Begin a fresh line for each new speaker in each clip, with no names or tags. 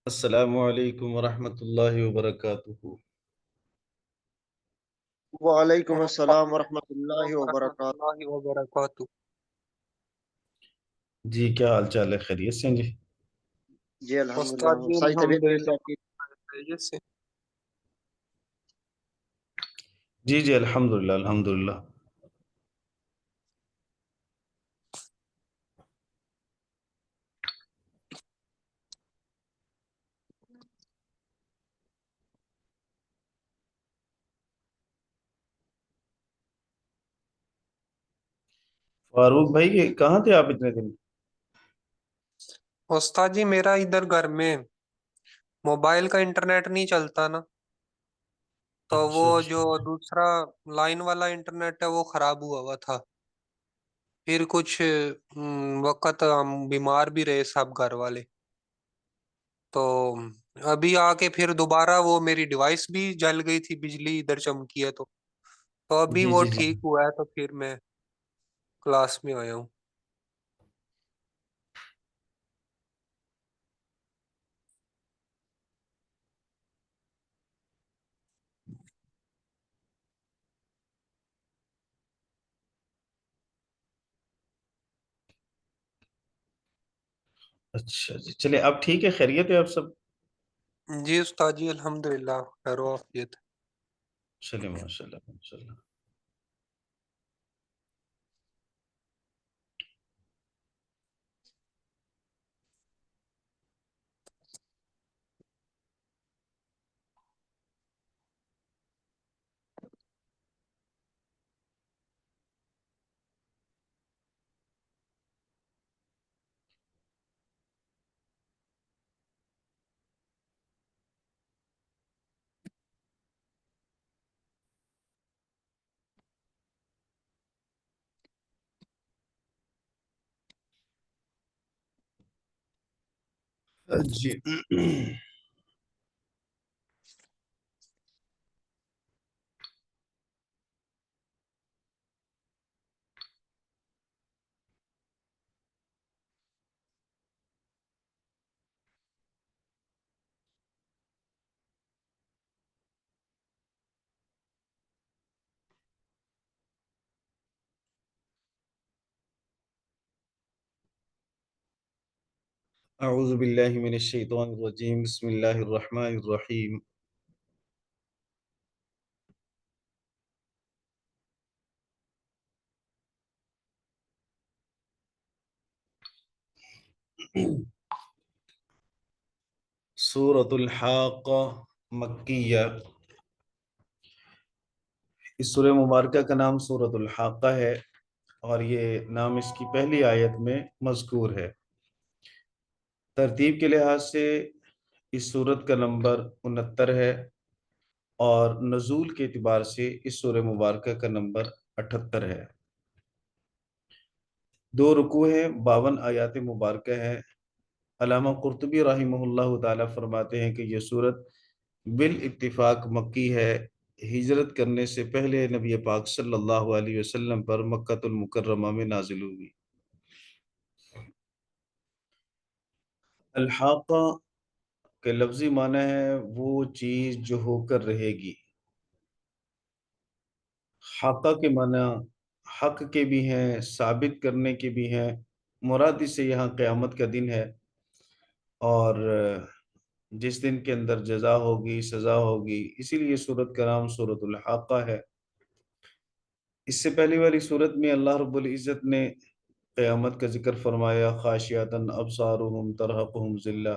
السلام علیکم ورحمۃ اللہ وبرکاتہ۔
وعلیکم السلام
ورحمۃ
ورحمۃ اللہ وبرکاتہ۔
اللہ وبرکاتہ۔
جی کیا حال چال ہے، خیریت سے ہیں جی؟
جی الحمدللہ،
استاد جی
ساری طبیعت
الحمدللہ
کیسی آپ کی؟
خیریت سے۔
جی جی الحمدللہ الحمدللہ۔ فاروق بھائی یہ کہاں تھے آپ اتنے دن؟
استاد جی میرا ادھر گھر میں موبائل کا انٹرنیٹ نہیں چلتا نا، تو وہ
اچھا
جو
اچھا۔
دوسرا لائن والا انٹرنیٹ ہے وہ خراب ہوا تھا، پھر کچھ وقت ہم بیمار بھی رہے سب گھر والے، تو ابھی آ کے پھر دوبارہ وہ میری ڈیوائس بھی جل گئی تھی، بجلی ادھر چمکی ہے تو ابھی
جی
وہ
جی جی
ٹھیک ہوا ہے، تو پھر میں کلاس میں آیا ہوں۔
اچھا جی، چلے اب ٹھیک ہے، خیریت ہے اب سب؟
جی استاد جی الحمدللہ خیر و عافیت.
چلے ماشاء اللہ ماشاء اللہ. جی. اعوذ باللہ من الشیطان الرجیم، بسم اللہ الرحمن الرحیم. سورۃ الحاقہ مکیہ. اس سورہ مبارکہ کا نام سورۃ الحاقہ ہے، اور یہ نام اس کی پہلی آیت میں مذکور ہے. ترتیب کے لحاظ سے اس سورت کا نمبر 69 ہے، اور نزول کے اعتبار سے اس سورہ مبارکہ کا نمبر 78 ہے. 2 رکوع ہیں، 52 آیات مبارکہ ہے. علامہ قرطبی رحمہ اللہ تعالیٰ فرماتے ہیں کہ یہ سورت بالاتفاق مکی ہے. ہجرت کرنے سے پہلے نبی پاک صلی اللہ علیہ وسلم پر مکہ المکرمہ میں نازل ہوئی. الحاقہ کے لفظی معنی ہے وہ چیز جو ہو کر رہے گی. حاقہ کے معنی حق کے بھی ہیں، ثابت کرنے کے بھی ہیں. مراد اس سے یہاں قیامت کا دن ہے، اور جس دن کے اندر جزا ہوگی، سزا ہوگی، اسی لیے سورت کا نام سورۃ الحاقہ ہے. اس سے پہلی والی سورت میں اللہ رب العزت نے قیامت کا ذکر فرمایا، خاشعۃ ابصارہم ترہقہم ذلہ،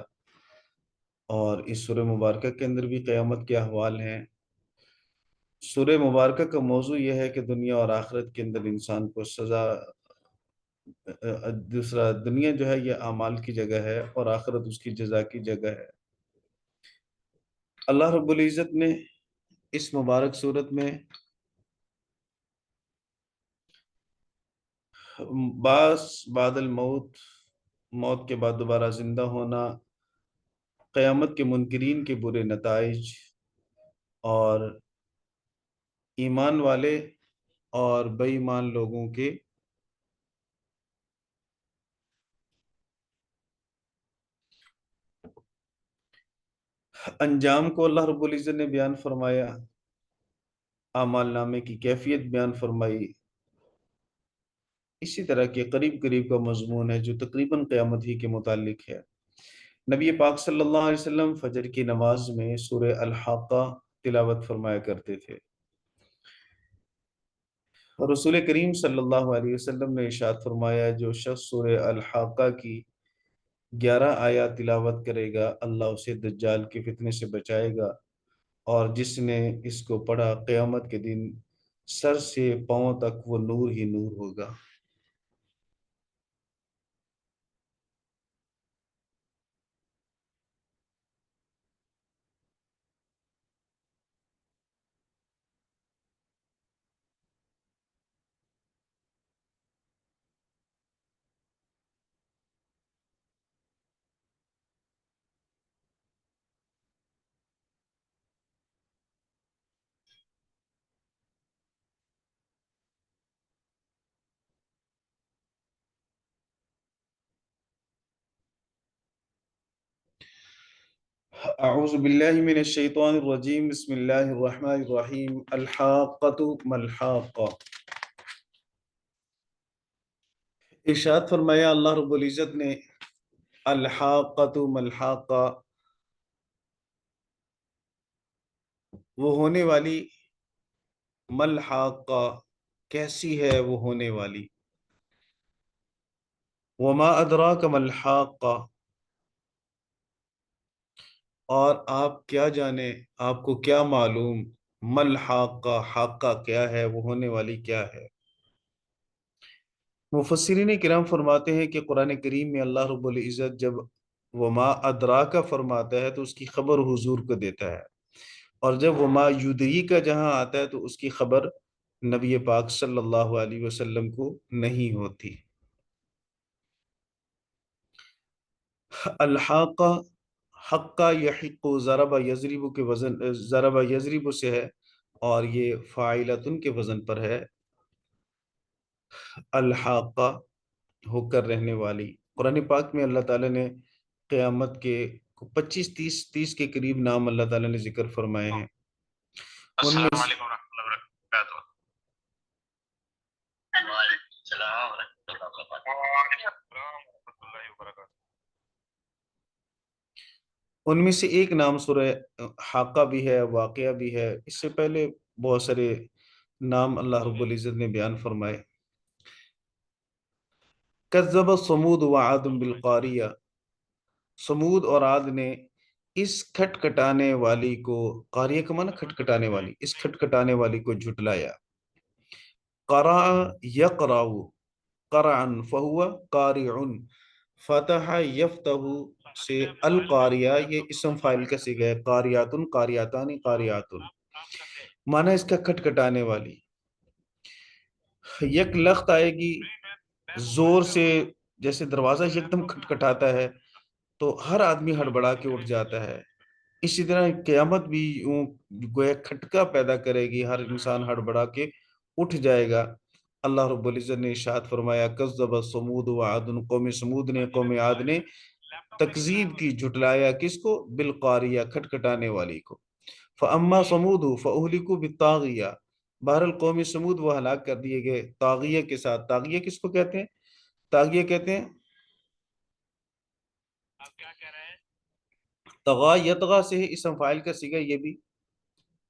اور اس سورہ مبارکہ کے اندر بھی قیامت کے احوال ہیں. سورہ مبارکہ کا موضوع یہ ہے کہ دنیا اور آخرت کے اندر انسان کو سزا، دوسرا دنیا جو ہے یہ اعمال کی جگہ ہے، اور آخرت اس کی جزا کی جگہ ہے. اللہ رب العزت نے اس مبارک صورت میں بعد الموت، موت کے بعد دوبارہ زندہ ہونا، قیامت کے منکرین کے برے نتائج، اور ایمان والے اور بے ایمان لوگوں کے انجام کو اللہ رب العزت نے بیان فرمایا. اعمال نامے کی کیفیت بیان فرمائی. اسی طرح کے قریب قریب کا مضمون ہے جو تقریباً قیامت ہی کے متعلق ہے. نبی پاک صلی اللہ علیہ وسلم فجر کی نماز میں سورہ الحاقہ تلاوت فرمایا کرتے تھے. رسول کریم صلی اللہ علیہ وسلم نے ارشاد فرمایا، جو شخص سورہ الحاقہ کی 11 آیات تلاوت کرے گا، اللہ اسے دجال کے فتنے سے بچائے گا، اور جس نے اس کو پڑھا قیامت کے دن سر سے پاؤں تک وہ نور ہی نور ہوگا. اعوذ باللہ من الشیطان الرجیم، بسم اللہ الرحمن الرحیم. الحاقۃ ما الحاقہ. ارشاد فرمایا اللہ رب العزت نے، الحاقۃ ملحاقہ، وہ ہونے والی، ملحاقہ کیسی ہے وہ ہونے والی، وما ادراک ملحاقہ، اور آپ کیا جانے، آپ کو کیا معلوم، ملحاقہ حاقہ کیا ہے، وہ ہونے والی کیا ہے۔ مفسرین کرام فرماتے ہیں کہ قرآن کریم میں اللہ رب العزت جب وما ادراک فرماتا ہے تو اس کی خبر حضور کو دیتا ہے، اور جب وما یدریک جہاں آتا ہے تو اس کی خبر نبی پاک صلی اللہ علیہ وسلم کو نہیں ہوتی۔ الحاقہ، حقہ یحق، ضرب یضرب کے وزن، ضرب یضرب سے ہے اور یہ فاعلتن کے وزن پر ہے۔ الحاقہ ہو کر رہنے والی، قرآن پاک میں اللہ تعالیٰ نے قیامت کے 25 30 کے قریب نام اللہ تعالیٰ نے ذکر فرمائے ہیں۔
السلام علیکم ورحمۃ اللہ وبرکاتہ۔ وعلیکم السلام ورحمۃ اللہ وبرکاتہ۔
ان میں سے ایک نام سورہ حاقہ بھی ہے، واقعہ بھی ہے، اس سے پہلے بہت سارے نام اللہ رب العزت نے بیان فرمائے۔ کذب ثمود وعاد بالقاریہ، ثمود اور عاد نے اس کھٹکھٹانے والی کو، قاریہ کا معنی کھٹکھٹانے والی، اس کھٹکھٹانے والی کو جھٹلایا۔ قرع یقرع، قرعا فہو قارع، فتح یفتح سے القاریہ، یہ اسم فاعل کا صیغہ ہے، قاریاتن قاریاتان قاریاتن، معنی اس کا کھٹکھٹانے والی۔ یک لخت آئے گی زور سے، جیسے دروازہ یکدم کھٹکھٹاتا ہے تو ہر آدمی ہڑبڑا کے اٹھ جاتا ہے، اسی طرح قیامت بھی یوں گویا کھٹکا پیدا کرے گی، ہر انسان ہڑبڑا کے اٹھ جائے گا۔ اللہ رب العزت نے ارشاد فرمایا کذب ثمود وعاد، قوم ثمود نے، قوم عاد نے تکذیب کی، جھٹلایا کس کو، بالقاریہ کھٹکھٹانے والی کو۔ فاما ثمود فاہلکوا بالطاغیہ، بہرحال قوم ثمود وہ ہلاک کر دیے گئے طاغیہ کے ساتھ۔ طاغیہ کس کو کہتے ہیں؟ طاغیہ کہتے ہیں طغا یطغا سے ہے، اسم فاعل کا صیغہ یہ بھی،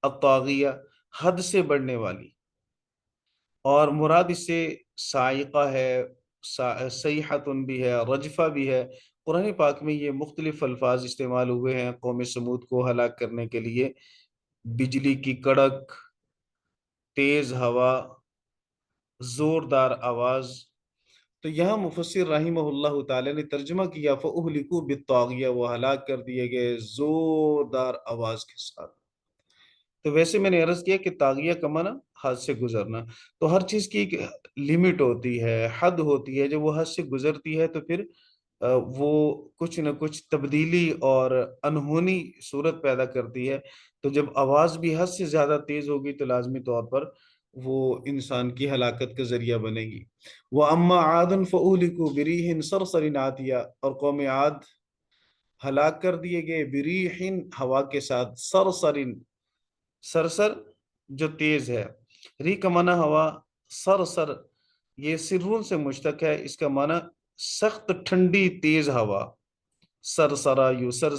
الطاغیہ حد سے بڑھنے والی، اور مراد اس سے صاعقہ ہے، صیحۃ بھی ہے، رجفہ بھی ہے۔ قرآن پاک میں یہ مختلف الفاظ استعمال ہوئے ہیں قوم سمود کو ہلاک کرنے کے لیے، بجلی کی کڑک، تیز ہوا، زوردار آواز۔ تو یہاں مفسر رحمہ اللہ تعالی نے ترجمہ کیا فَأُهْلِكُوا بِالطَّاغِيَةِ، وہ ہلاک کر دیے گئے زوردار آواز کے ساتھ۔ تو ویسے میں نے عرض کیا کہ طاغیہ کا معنی حد سے گزرنا، تو ہر چیز کی ایک لیمٹ ہوتی ہے، حد ہوتی ہے، جب وہ حد سے گزرتی ہے تو پھر وہ کچھ نہ کچھ تبدیلی اور انہونی صورت پیدا کرتی ہے۔ تو جب آواز بھی حد سے زیادہ تیز ہوگی تو لازمی طور پر وہ انسان کی ہلاکت کا ذریعہ بنے گی۔ وَأَمَّا عَادٌ فَأُهْلِكُوا بِرِيحٍ صَرْصَرٍ عَاتِيَةٍ، اور قوم عاد ہلاک کر دیے گئے بِرِيحٍ ہوا کے ساتھ، صَرْصَرٍ سرسر جو تیز ہے، ری کا معنی ہوا، سرسر یہ سرون سے مشتق ہے، اس کا معنی سخت ٹھنڈی تیز ہوا، سرسرا یو سر۔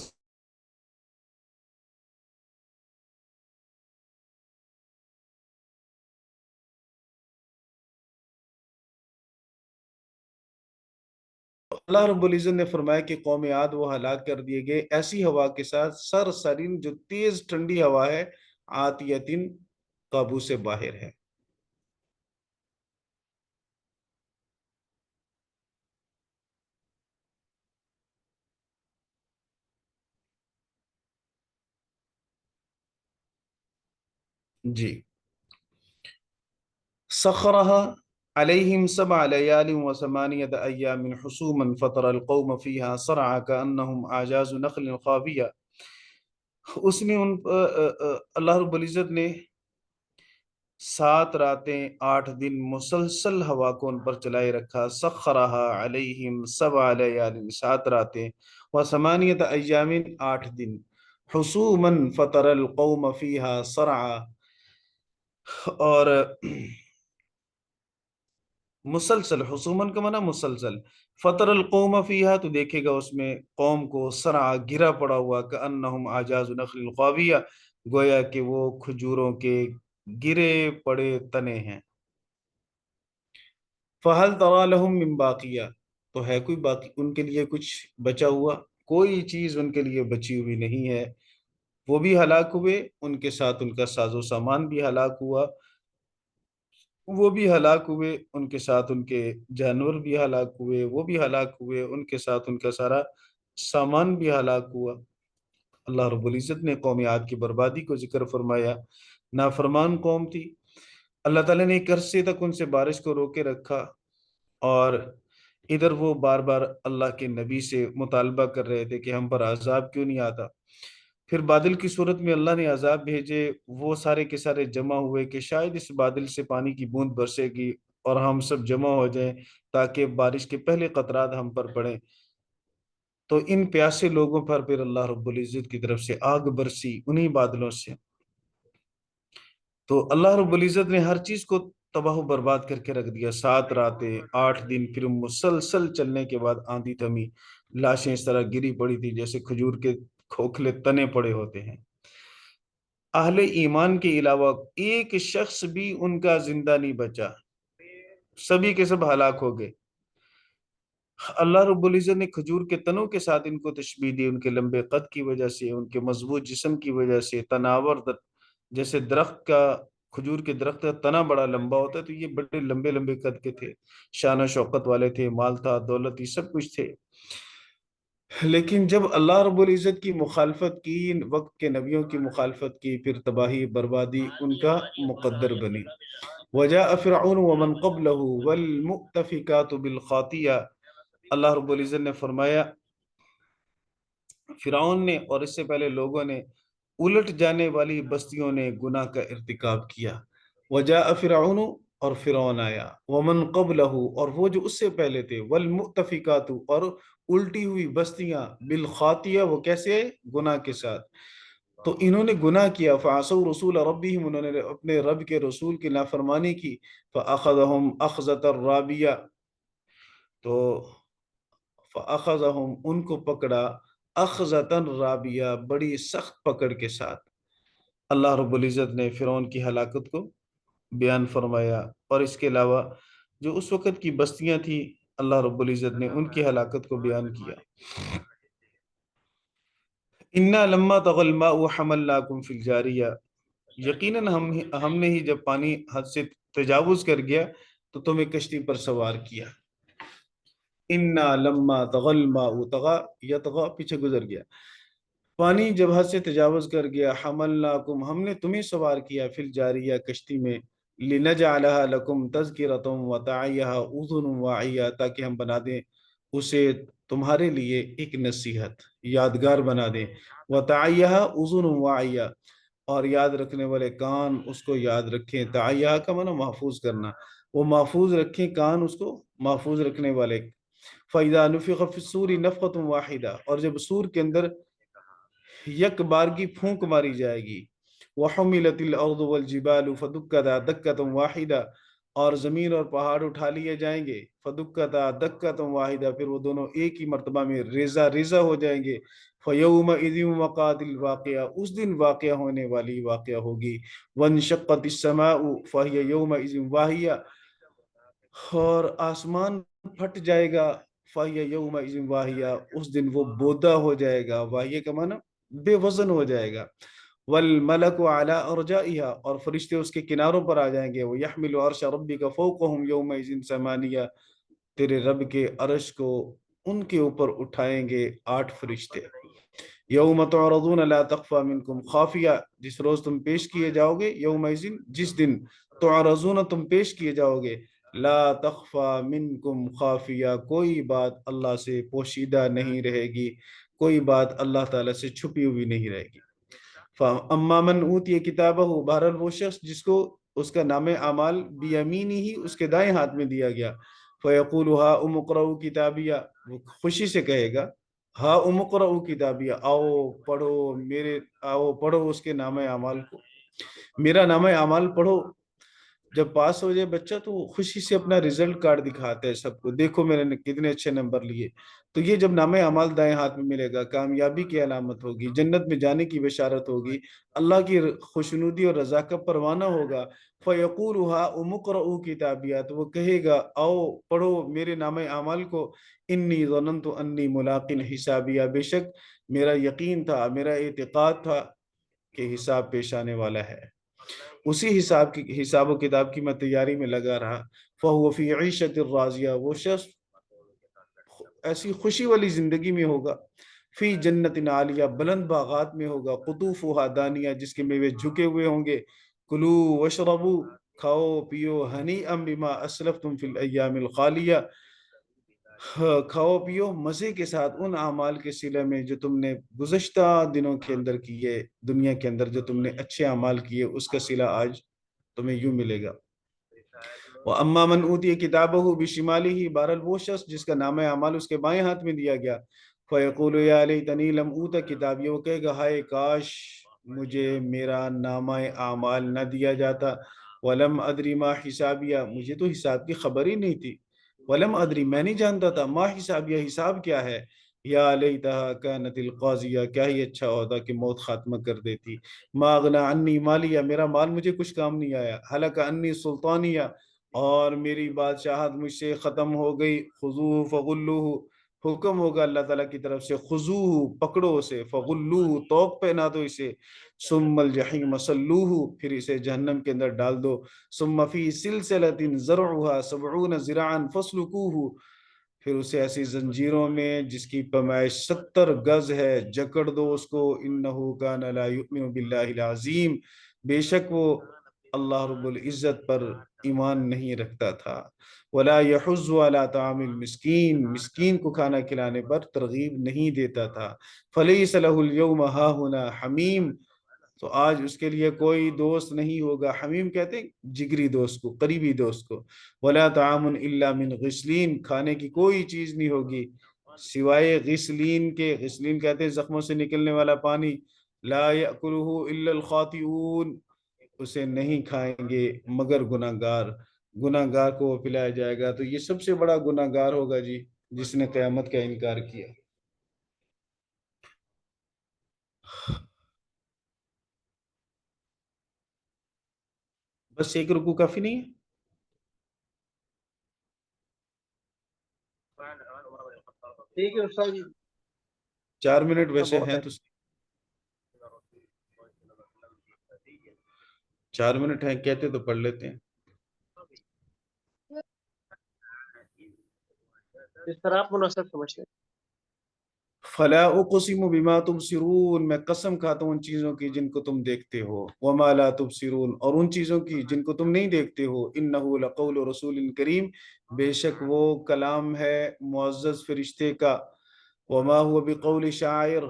اللہ رب العزت نے فرمایا کہ قوم عاد وہ ہلاک کر دیے گئے ایسی ہوا کے ساتھ، سرسرین جو تیز ٹھنڈی ہوا ہے، عاتیتن قابو سے باہر ہے۔ جی، سخرها عليهم 7 ليال و8 أيام حسوما فترى القوم فيها صرعى كأنهم أعجاز نخل خاوية، اس نے اللہ رب العزت نے 7 راتیں 8 دن مسلسل ہوا کو ان پر چلائے رکھا، سخرها علیہم 7 لیال 7 راتیں و8 ایام 8 دن، حسوما فترى القوم فيها صرعى، اور مسلسل، حسومن کا معنی مسلسل. فطر القوم فیہا، تو دیکھے گا اس میں قوم کو سرعا گرا پڑا ہوا، کأنہم اعجاز نخل خاویہ، گویا کہ وہ کھجوروں کے گرے پڑے تنے ہیں. فہل تری لہم من باقیہ، تو ہے کوئی باقی ان کے لیے کچھ بچا ہوا؟ کوئی چیز ان کے لیے بچی ہوئی نہیں ہے. وہ بھی ہلاک ہوئے، ان کے ساتھ ان کا ساز و سامان بھی ہلاک ہوا، وہ بھی ہلاک ہوئے، ان کے ساتھ ان کے جانور بھی ہلاک ہوئے، وہ بھی ہلاک ہوئے، ان کے ساتھ ان کا سارا سامان بھی ہلاک ہوا. اللہ رب العزت نے قوم عاد کی بربادی کو ذکر فرمایا. نافرمان قوم تھی، اللہ تعالیٰ نے ایک عرصے تک ان سے بارش کو روکے رکھا، اور ادھر وہ بار بار اللہ کے نبی سے مطالبہ کر رہے تھے کہ ہم پر عذاب کیوں نہیں آتا. پھر بادل کی صورت میں اللہ نے عذاب بھیجے، وہ سارے کے سارے جمع ہوئے کہ شاید اس بادل سے پانی کی بوند برسے گی اور ہم سب جمع ہو جائیں تاکہ بارش کے پہلے قطرات ہم پر پڑیں. تو ان پیاسے لوگوں پر پھر اللہ رب العزت کی طرف سے آگ برسی انہی بادلوں سے. تو اللہ رب العزت نے ہر چیز کو تباہ و برباد کر کے رکھ دیا. 7 راتیں 8 دن پھر مسلسل چلنے کے بعد آندھی تھمی، لاشیں اس طرح گری پڑی تھی جیسے کھجور کے کھوکھلے تنے پڑے ہوتے ہیں. اہل ایمان کے علاوہ ایک شخص بھی ان کا زندہ نہیں بچا، سبھی کے سب ہلاک ہو گئے. اللہ رب العزت نے کھجور کے تنوں کے ساتھ ان کو تشبیہ دی، ان کے لمبے قد کی وجہ سے، ان کے مضبوط جسم کی وجہ سے. تناور جیسے درخت کا، کھجور کے درخت کا تنا بڑا لمبا ہوتا ہے، تو یہ بڑے لمبے لمبے قد کے تھے، شان و شوکت والے تھے، مال تھا، دولت، یہ سب کچھ تھے. لیکن جب اللہ رب العزت کی مخالفت کی، وقت کے نبیوں کی مخالفت کی، پھر تباہی بربادی ان کا مقدر بنی. وجاء فرعون ومن قبله والمؤتفکات بالخاطیہ، اللہ رب العزت نے فرمایا فرعون نے اور اس سے پہلے لوگوں نے، الٹ جانے والی بستیوں نے گناہ کا ارتکاب کیا. وجاء فرعون، اور فرعون آیا، ومن قبلہ، اور وہ جو اس سے پہلے تھے، والمؤتفکات، اور الٹی ہوئی بستیاں، بالخاطیہ، وہ کیسے؟ گناہ کے ساتھ. تو انہوں نے گناہ کیا، فعصوا رسول ربہم، انہوں نے اپنے رب کے رسول کی نافرمانی کی. فاخذہم اخذۃ الرابیہ، تو فاخذہم، ان کو پکڑا، اخذۃ رابیہ، بڑی سخت پکڑ کے ساتھ. اللہ رب العزت نے فرعون کی ہلاکت کو بیان فرمایا، اور اس کے علاوہ جو اس وقت کی بستیاں تھیں اللہ رب العزت نے ان کی ہلاکت کو بیان کیا. انا لما طغى الماء حملناكم في الجاریہ، یقیناً ہم نے ہی جب پانی حد سے تجاوز کر گیا تو تمہیں کشتی پر سوار کیا. انا لما طغى الماء، طغى یطغى پیچھے گزر گیا، پانی جب حد سے تجاوز کر گیا، حملناکم، ہم نے تمہیں سوار کیا، فی الجاریہ، کشتی میں، لنجعلها لکم تذکرۃ وتعیها اذن واعیہ، تاکہ ہم بنا دیں اسے تمہارے لیے ایک نصیحت، یادگار بنا دیں. وتعیها اذن واعیہ، اور یاد رکھنے والے کان اس کو یاد رکھیں. تعیہ کا معنی محفوظ کرنا، وہ محفوظ رکھیں کان اس کو محفوظ رکھنے والے. فَإِذَا نُفِخَ فِي الصُّورِ نَفْخَةٌ وَاحِدَةٌ، اور جب سور کے اندر یک بارگی پھونک ماری جائے گی. وَحُمِلَتِ الْأَرْضُ وَالْجِبَالُ فَدُكَّتَا دَكَّةً وَاحِدَةً، اور زمین اور پہاڑ اٹھا لیے جائیں گے. فَدُكَّتَا دَكَّةً وَاحِدَةً، پھر وہ دونوں ایک ہی مرتبہ میں ریزہ ریزہ ہو جائیں گے. فَيَوْمَئِذٍ وَقَعَتِ الْوَاقِعَةُ، اس دن واقعہ ہونے والی واقعہ ہوگی. وَانشَقَّتِ السَّمَاءُ فَهِيَ يَوْمَئِذٍ وَاهِيَةٌ، اور آسمان پھٹ جائے گا. فَهِيَ يَوْمَئِذٍ وَاهِيَةٌ، اس دن وہ بودا ہو جائے گا. واہیہ کا معنی بے وزن ہو جائے گا. والملک علی ارجائها، اور فرشتے اس کے کناروں پر آ جائیں گے. ویحمل عرش ربک فوقهم یومئذ ثمانیہ، تیرے رب کے عرش کو ان کے اوپر اٹھائیں گے 8 فرشتے. یوم تعرضون لا تخفى منکم خافیہ، جس روز تم پیش کیے جاؤ گے، یومئذ، جس دن، تعرضون، تم پیش کیے جاؤ گے، لا تخفى منکم خافیہ، کوئی بات اللہ سے پوشیدہ نہیں رہے گی، کوئی بات اللہ تعالیٰ سے چھپی ہوئی نہیں رہے گی. فَأَمَّا مَنْ أُوتِيَ كِتَابَهُ، بہرحال وہ شخص جس کو اس کا نام اعمال بِيَمِينِهِ، اس کے دائیں ہاتھ میں دیا گیا. فَيَقُولُ هَاؤُمُ اقْرَءُوا کتابیہ، وہ خوشی سے کہے گا، هَاؤُمُ اقْرَءُوا کتابیہ، آؤ پڑھو میرے، آؤ پڑھو اس کے نام اعمال کو، میرا نام اعمال پڑھو. جب پاس ہو جائے بچہ تو وہ خوشی سے اپنا رزلٹ کارڈ دکھاتا ہے سب کو، دیکھو میں نے کتنے اچھے نمبر لیے. تو یہ جب نامہ اعمال دائیں ہاتھ میں ملے گا، کامیابی کی علامت ہوگی، جنت میں جانے کی بشارت ہوگی، اللہ کی خوشنودی اور رضا کا پروانہ ہوگا. فَيَقُولُ هَاؤُمُ اقْرَءُوا کتابیہ، تو وہ کہے گا آؤ پڑھو میرے نامہ اعمال کو. انی ظننت انی ملاق حسابیہ، بے شک میرا یقین تھا، میرا اعتقاد تھا کہ حساب پیش آنے والا ہے. اسی حساب و کتاب کی میں تیاری میں لگا رہا. فَهُوَ فِي عِيشَةٍ رَاضِيَةٍ، وہ شخص ایسی خوشی والی زندگی میں ہوگا. فی جنت عالیہ، بلند باغات میں ہوگا. قطوفها دانیہ، جس کے میوے جھکے ہوئے ہوں گے. کلوا واشربوا، کھاؤ پیو. ہنیئا بما اسلفتم فی الایام الخالیہ، کھاؤ پیو مزے کے ساتھ ان اعمال کے صلے میں جو تم نے گزشتہ دنوں کے اندر کیے، دنیا کے اندر جو تم نے اچھے اعمال کیے اس کا صلہ آج تمہیں یوں ملے گا. وَأَمَّا مَنْ أُوتِيَ كِتَابَهُ بِشِمَالِهِ، بہرحال وہ شخص جس کا نامہ اعمال اس کے بائیں ہاتھ میں دیا گیا. فَيَقُولُ يَا لَيْتَنِي لَمْ أُوتَ كِتَابِيَهْ، وہ کہے گا ہائے کاش مجھے میرا نامہ اعمال نہ دیا جاتا. وَلَمْ أَدْرِ مَا حِسَابِيَهْ، مجھے تو حساب کی خبر ہی نہیں تھی. وَلَمْ أَدْرِ، میں نہیں جانتا تھا. مَا حِسَابِيَهْ، حساب کیا ہے. یا لیتہا کانت القاضیہ، کیا ہی اچھا ہوتا کہ موت خاتمہ کر دیتی. ما اغنی عنی مالیہ، میرا مال مجھے کچھ کام نہیں آیا. ہلک عنی سلطانیہ، اور میری بادشاہت مجھ سے ختم ہو گئی. خذوہ فغلوہ، حکم ہوگا اللہ تعالیٰ کی طرف سے. خذوہ، پکڑو اسے. فغلوہ، توق پہنا دو اسے. ثم الجحیم صلوہ، پھر اسے جہنم کے اندر ڈال دو. ثم فی سلسلۃ ذرعها 70 ذراعا فاسلکوہ، پھر اسے ایسی زنجیروں میں جس کی پیمائش 70 گز ہے جکڑ دو اس کو. انہ کان لا یؤمن باللہ العظیم، بے شک وہ اللہ رب العزت پر ایمان نہیں رکھتا تھا. ولا یحض علی طعام المسکین، مسکین کو کھانا کھلانے پر ترغیب نہیں دیتا تھا. فلیس له اليوم ہاہنا حمیم، تو آج اس کے لیے کوئی دوست نہیں ہوگا. حمیم کہتے ہیں جگری دوست کو، قریبی دوست کو. ولا طعام الا من غسلین، کھانے کی کوئی چیز نہیں ہوگی سوائے غسلین کے. غسلین کہتے ہیں زخموں سے نکلنے والا پانی. لا یأکلہ الا الخاطئون، اسے نہیں کھائیں گے مگر گناہگار. گناہگار کو وہ پلایا جائے گا. تو یہ سب سے بڑا گناہگار ہوگا جی جس نے قیامت کا انکار کیا. بس ایک رکوع کافی نہیں ہے؟
ٹھیک ہے استاد جی.
4 منٹ ویسے ہیں تو 4 منٹ ہیں کہتے تو پڑھ لیتے ہیں.
اس طرح آپ مناسب سمجھتے ہیں.
فلا اقسم بما تبصرون، میں قسم کھاتا ہوں ان چیزوں کی جن کو تم دیکھتے ہو. وما لا تبصرون، اور ان چیزوں کی جن کو تم نہیں دیکھتے ہو. انہ لقول رسول کریم، بے شک وہ کلام ہے معزز فرشتے کا. وما هو بقول شاعر،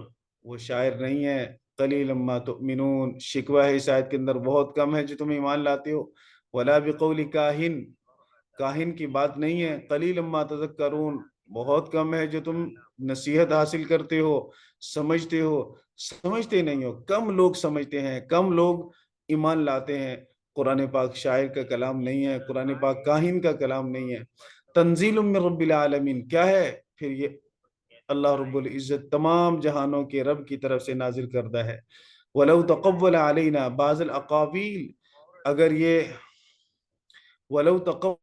وہ شاعر نہیں ہے. قلیلا ما تؤمنون، شکوہ ہے اس آیت کے اندر بہت کم ہے جو تم ایمان لاتے ہو. ولا بقول کاہن، کاہن کی بات نہیں ہے. قلیلا ما تذکرون، بہت کم ہے جو تم نصیحت حاصل کرتے ہو، سمجھتے ہو. سمجھتے نہیں ہو، کم لوگ سمجھتے ہیں، کم لوگ ایمان لاتے ہیں. قرآن پاک شاعر کا کلام نہیں ہے، قرآن پاک کاہن کا کلام نہیں ہے. تنزیل من رب العالمین، کیا ہے پھر یہ؟ اللہ رب العزت تمام جہانوں کے رب کی طرف سے نازل کردہ ہے. وَلَوْ تَقَوَّلَ عَلَيْنَا بعض الاقاویل، اگر یہ وَلَوْ تَقَوَّلَ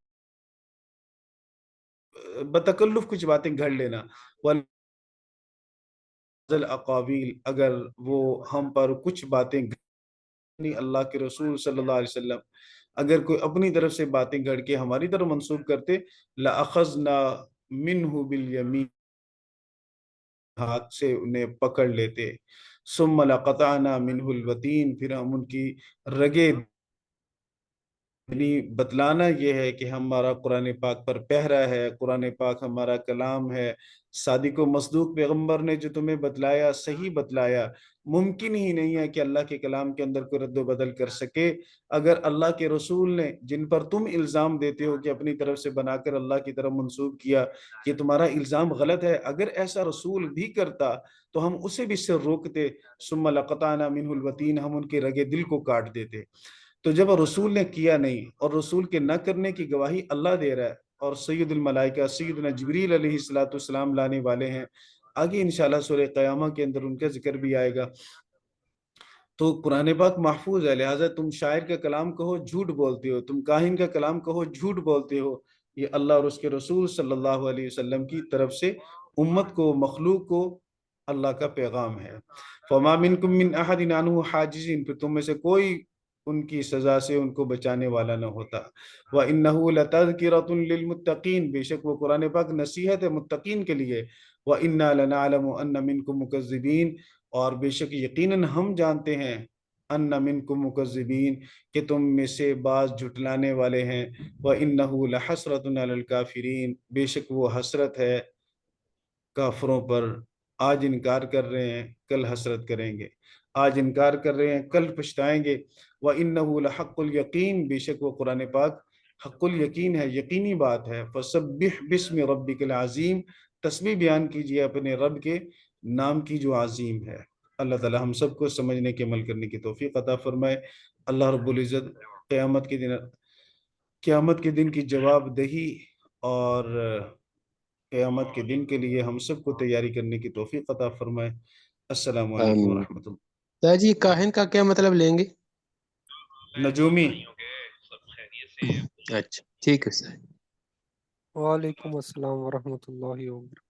بتکلف کچھ باتیں گھڑ لینا. الاقاویل، اگر وہ ہم پر کچھ باتیں اللہ کے رسول صلی اللہ علیہ وسلم اگر کوئی اپنی طرف سے باتیں گھڑ کے ہماری طرف منسوب کرتے، لَأَخَذْنَا مِنْهُ بِالْيَمِينِ، ہاتھ سے انہیں پکڑ لیتے. ثُمَّ لَقَطَعْنَا مِنْهُ الْوَتِينَ، پھر ہم ان کی رگیں. یعنی بتلانا یہ ہے کہ ہمارا قرآن پاک پر پہرا ہے، قرآن پاک ہمارا کلام ہے. صادق و مصدوق پیغمبر نے جو تمہیں بتلایا صحیح بتلایا. ممکن ہی نہیں ہے کہ اللہ کے کلام کے اندر کوئی رد و بدل کر سکے. اگر اللہ کے رسول نے، جن پر تم الزام دیتے ہو کہ اپنی طرف سے بنا کر اللہ کی طرف منسوب کیا، کہ تمہارا الزام غلط ہے، اگر ایسا رسول بھی کرتا تو ہم اسے بھی سے روکتے. ثم لقطعنا منہ الوتین، ہم ان کے رگے دل کو کاٹ دیتے. تو جب رسول نے کیا نہیں اور رسول کے نہ کرنے کی گواہی اللہ دے رہا ہے اور سید الملائکہ سیدنا جبریل علیہ السلام لانے والے ہیں، آگے انشاءاللہ سورہ قیامہ کے اندر ان کا ذکر بھی آئے گا، تو قرآن پاک محفوظ ہے، لہٰذا تم شاعر کا کلام کہو جھوٹ بولتے ہو، تم کاہن کا کلام کہو جھوٹ بولتے ہو، یہ اللہ اور اس کے رسول صلی اللہ علیہ وسلم کی طرف سے امت کو، مخلوق کو اللہ کا پیغام ہے۔ فَمَا مِنْكُم مِّنْ أَحَدٍ عَنْهُ حَاجِزٍ، پھر تم میں سے کوئی ان کی سزا سے ان کو بچانے والا نہ ہوتا۔ وَإِنَّهُ لَتَذْكِرَةٌ لِّلْمُتَّقِينَ، بے شک وہ قرآن پاک نصیحت ہے متقین کے لیے۔ وَإِنَّا لَنَعْلَمُ أَنَّ مِنْكُم مُّكَذِّبِينَ، اور بے شک یقیناً ہم جانتے ہیں، ان منکم مکذبین، کہ تم میں سے بعض جھٹلانے والے ہیں، وَإِنَّهُ لَحَسْرَةٌ عَلَى الْكَافِرِينَ، بے شک وہ حسرت ہے کافروں پر، آج انکار کر رہے ہیں کل حسرت کریں گے، آج انکار کر رہے ہیں کل پچھتائیں گے۔ وَإِنَّهُ لَحَقُّ الْيَقِينَ، بے شک وہ قرآن پاک حق الیقین ہے، یقینی بات ہے۔ فَسَبِّحْ بِاسْمِ رَبِّكَ الْعَظِيمِ، تسبیح بیان کیجئے اپنے رب کے نام کی جو عظیم ہے۔ اللہ تعالی ہم سب کو سمجھنے کے عمل کرنے کی توفیق عطا فرمائے۔ اللہ رب العزت قیامت کے دن کی جواب دہی اور قیامت کے دن کے لیے ہم سب کو تیاری کرنے کی توفیق عطا فرمائے۔ السلام علیکم
آمین۔
ورحمۃ اللہ۔
سر جی کاہن کا کیا مطلب لیں گے؟
نجومی۔
اچھا ٹھیک ہے سر۔
وعلیکم السلام ورحمۃ اللہ وبرکاتہ۔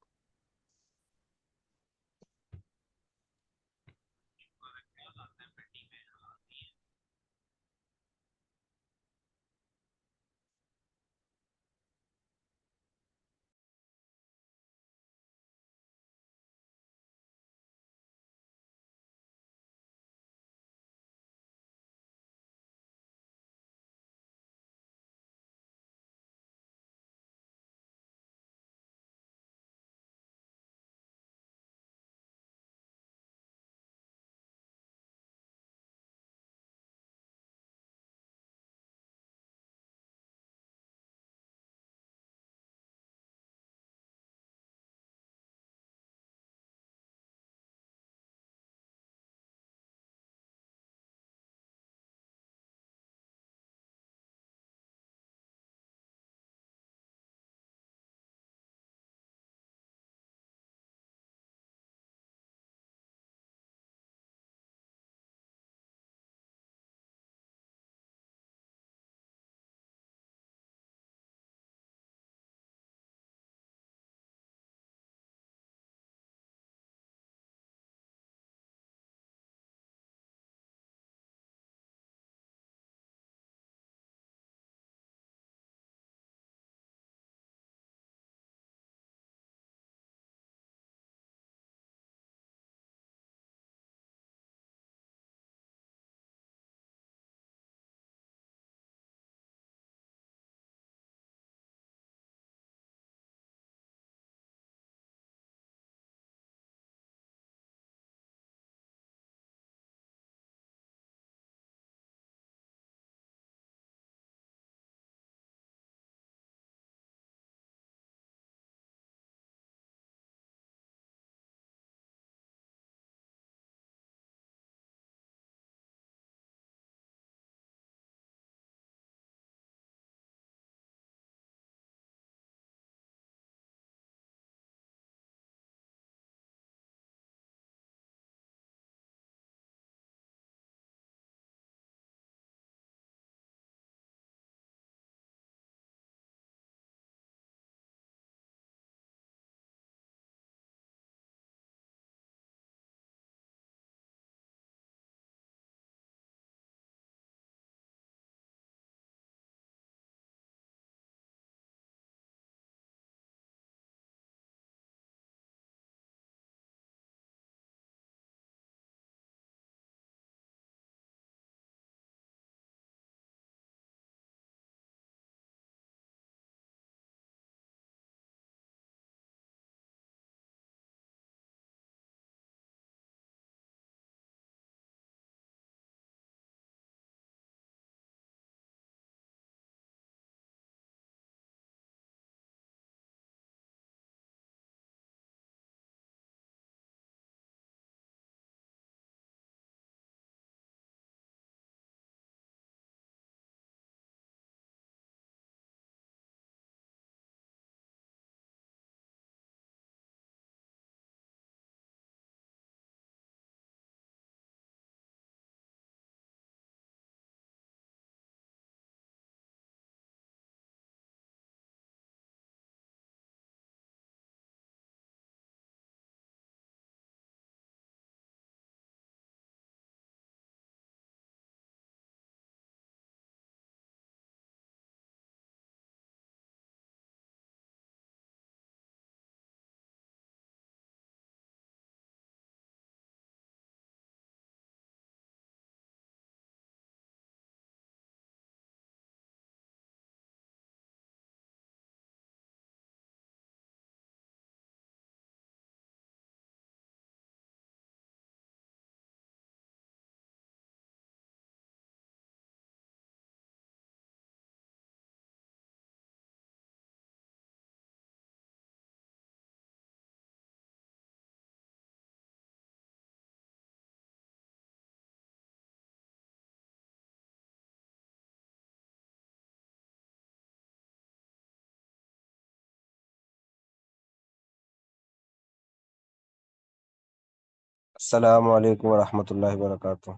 السلام علیکم ورحمۃ اللہ وبرکاتہ.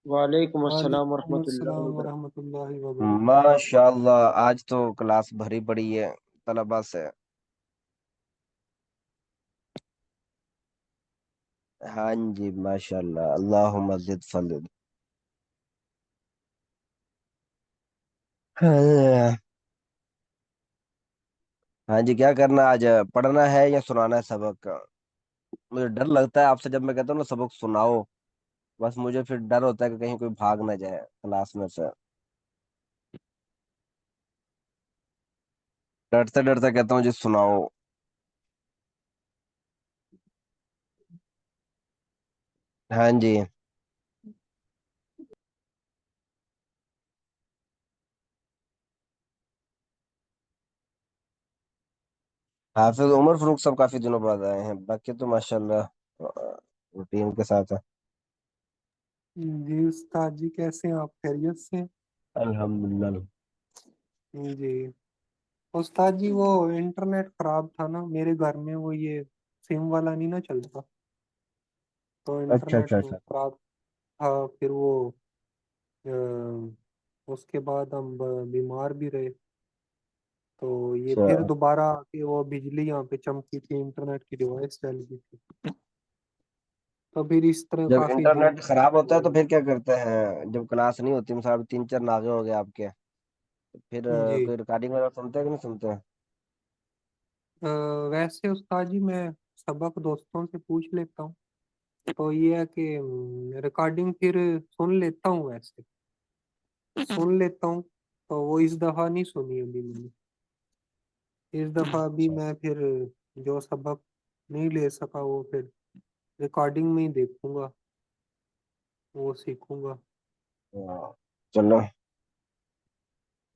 وعلیکم السلام
وعلیکم
ورحمۃ اللہ
السلام
وبرکاتہ.
ورحمۃ اللہ وبرکاتہ.
ماشاء اللہ آج تو کلاس بھری پڑی ہے طلبا سے. ہاں جی ماشاء اللہ اللہم زد فضل. ہاں جی کیا کرنا آج پڑھنا ہے یا سنانا ہے سبق؟ مجھے ڈر لگتا ہے آپ سے جب میں کہتا ہوں نا سبق سناؤ، بس مجھے پھر ڈر ہوتا ہے کہ کہیں کوئی بھاگ نہ جائے کلاس میں سے. ڈرتے ڈرتے کہتا ہوں جی سناؤ. ہاں جی حافظ عمر فروق صاحب کافی دنوں بعد آئے ہیں، باقی تو ماشاء اللہ روٹین کے ساتھ ہے.
جی استاد جی کیسے ہیں آپ؟ خیریت سے ہیں؟
الحمدللہ.
جی استاد جی وہ انٹرنیٹ خراب تھا نا میرے گھر میں، وہ یہ سم والا نہیں نا چلتا، تو
اچھا
انٹرنیٹ
اچھا اچھا.
خراب تھا. پھر وہ اس کے بعد ہم بیمار بھی رہے، تو یہ
اچھا
پھر دوبارہ کہ وہ بجلی یہاں پہ چمکی تھی، انٹرنیٹ کی ڈیوائس چل گئی تھی، تو پھر اس طرح
جب
کافی دن
انٹرنیٹ خراب ہوتا ہے تو پھر کیا کرتے ہیں؟ جب کلاس نہیں ہوتی مثلا 3 4 ناغے ہو گئے آپ کے، تو پھر
جی
کوئی ریکارڈنگ وغیرہ سنتے ہیں کہ نہیں سنتے ہیں؟
ویسے استاد جی میں سبق دوستوں سے پوچھ لیتا ہوں، تو یہ ہے کہ ریکارڈنگ پھر سن لیتا ہوں، ویسے سن لیتا ہوں، تو وہ اس دفعہ نہیں سنی ابھی میں نے. اس دفعہ ابھی
اچھا.
میں پھر جو سبق نہیں لے سکا وہ پھر ریکارڈنگ میں ہی دیکھوں گا، وہ سیکھوں گا.
ہاں، چلو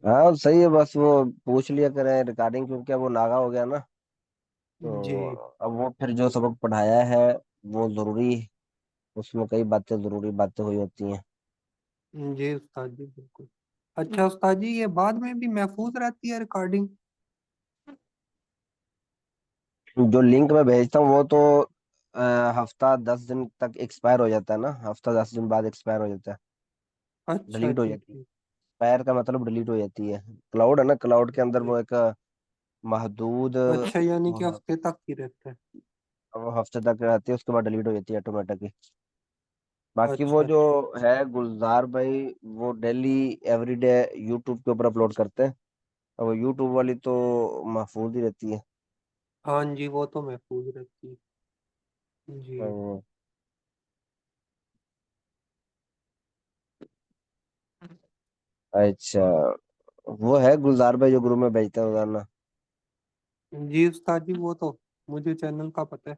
ہاں صحیح ہے. بس وہ پوچھ لیا کریں ریکارڈنگ، کیونکہ وہ ناغا ہو گیا نا، تو
جی
اب وہ پھر جو سبق پڑھایا ہے وہ ضروری، اس میں کئی باتیں ضروری باتیں ہوئی ہوتی ہیں.
جی استاد جی بالکل. اچھا استاد جی یہ بعد میں بھی محفوظ رہتی ہے ریکارڈنگ؟
جو لنک میں بھیجتا ہوں وہ تو ہفتہ 10 دن تک ایکسپائر ہو جاتا ہے نا، ہفتہ 10 دن بعد ایکسپائر ہو جاتا ہے،
اچھا
ڈیلیٹ ہو
جی
جاتی ہے.
ٹھیک.
ایکسپائر کا مطلب ڈیلیٹ ہو جاتی ہے. کلاؤڈ ہے نا، کلاؤڈ کے اندر
جی
وہ ایک محدود
اچھا یعنی کہ ہفتے تک ہی رہتا ہے.
وہ ہفتے تک رہتی ہے، اس کے بعد ڈیلیٹ ہو جاتی ہے آٹومیٹکلی. باقی وہ
اچھا
جو
اچھا.
ہے گلزار بھائی، وہ ڈیلی ایوری ڈے یوٹیوب کے اوپر اپلوڈ کرتے ہیں، اور وہ یوٹیوب والی تو محفوظ ہی رہتی ہے.
ہاں جی وہ تو محفوظ رہتی ہے. جی
اچھا وہ ہے گلزار بھائی جو گروپ میں بیچتے ہیں روزانہ.
جی استاد جی وہ تو مجھے چینل کا پتہ ہے.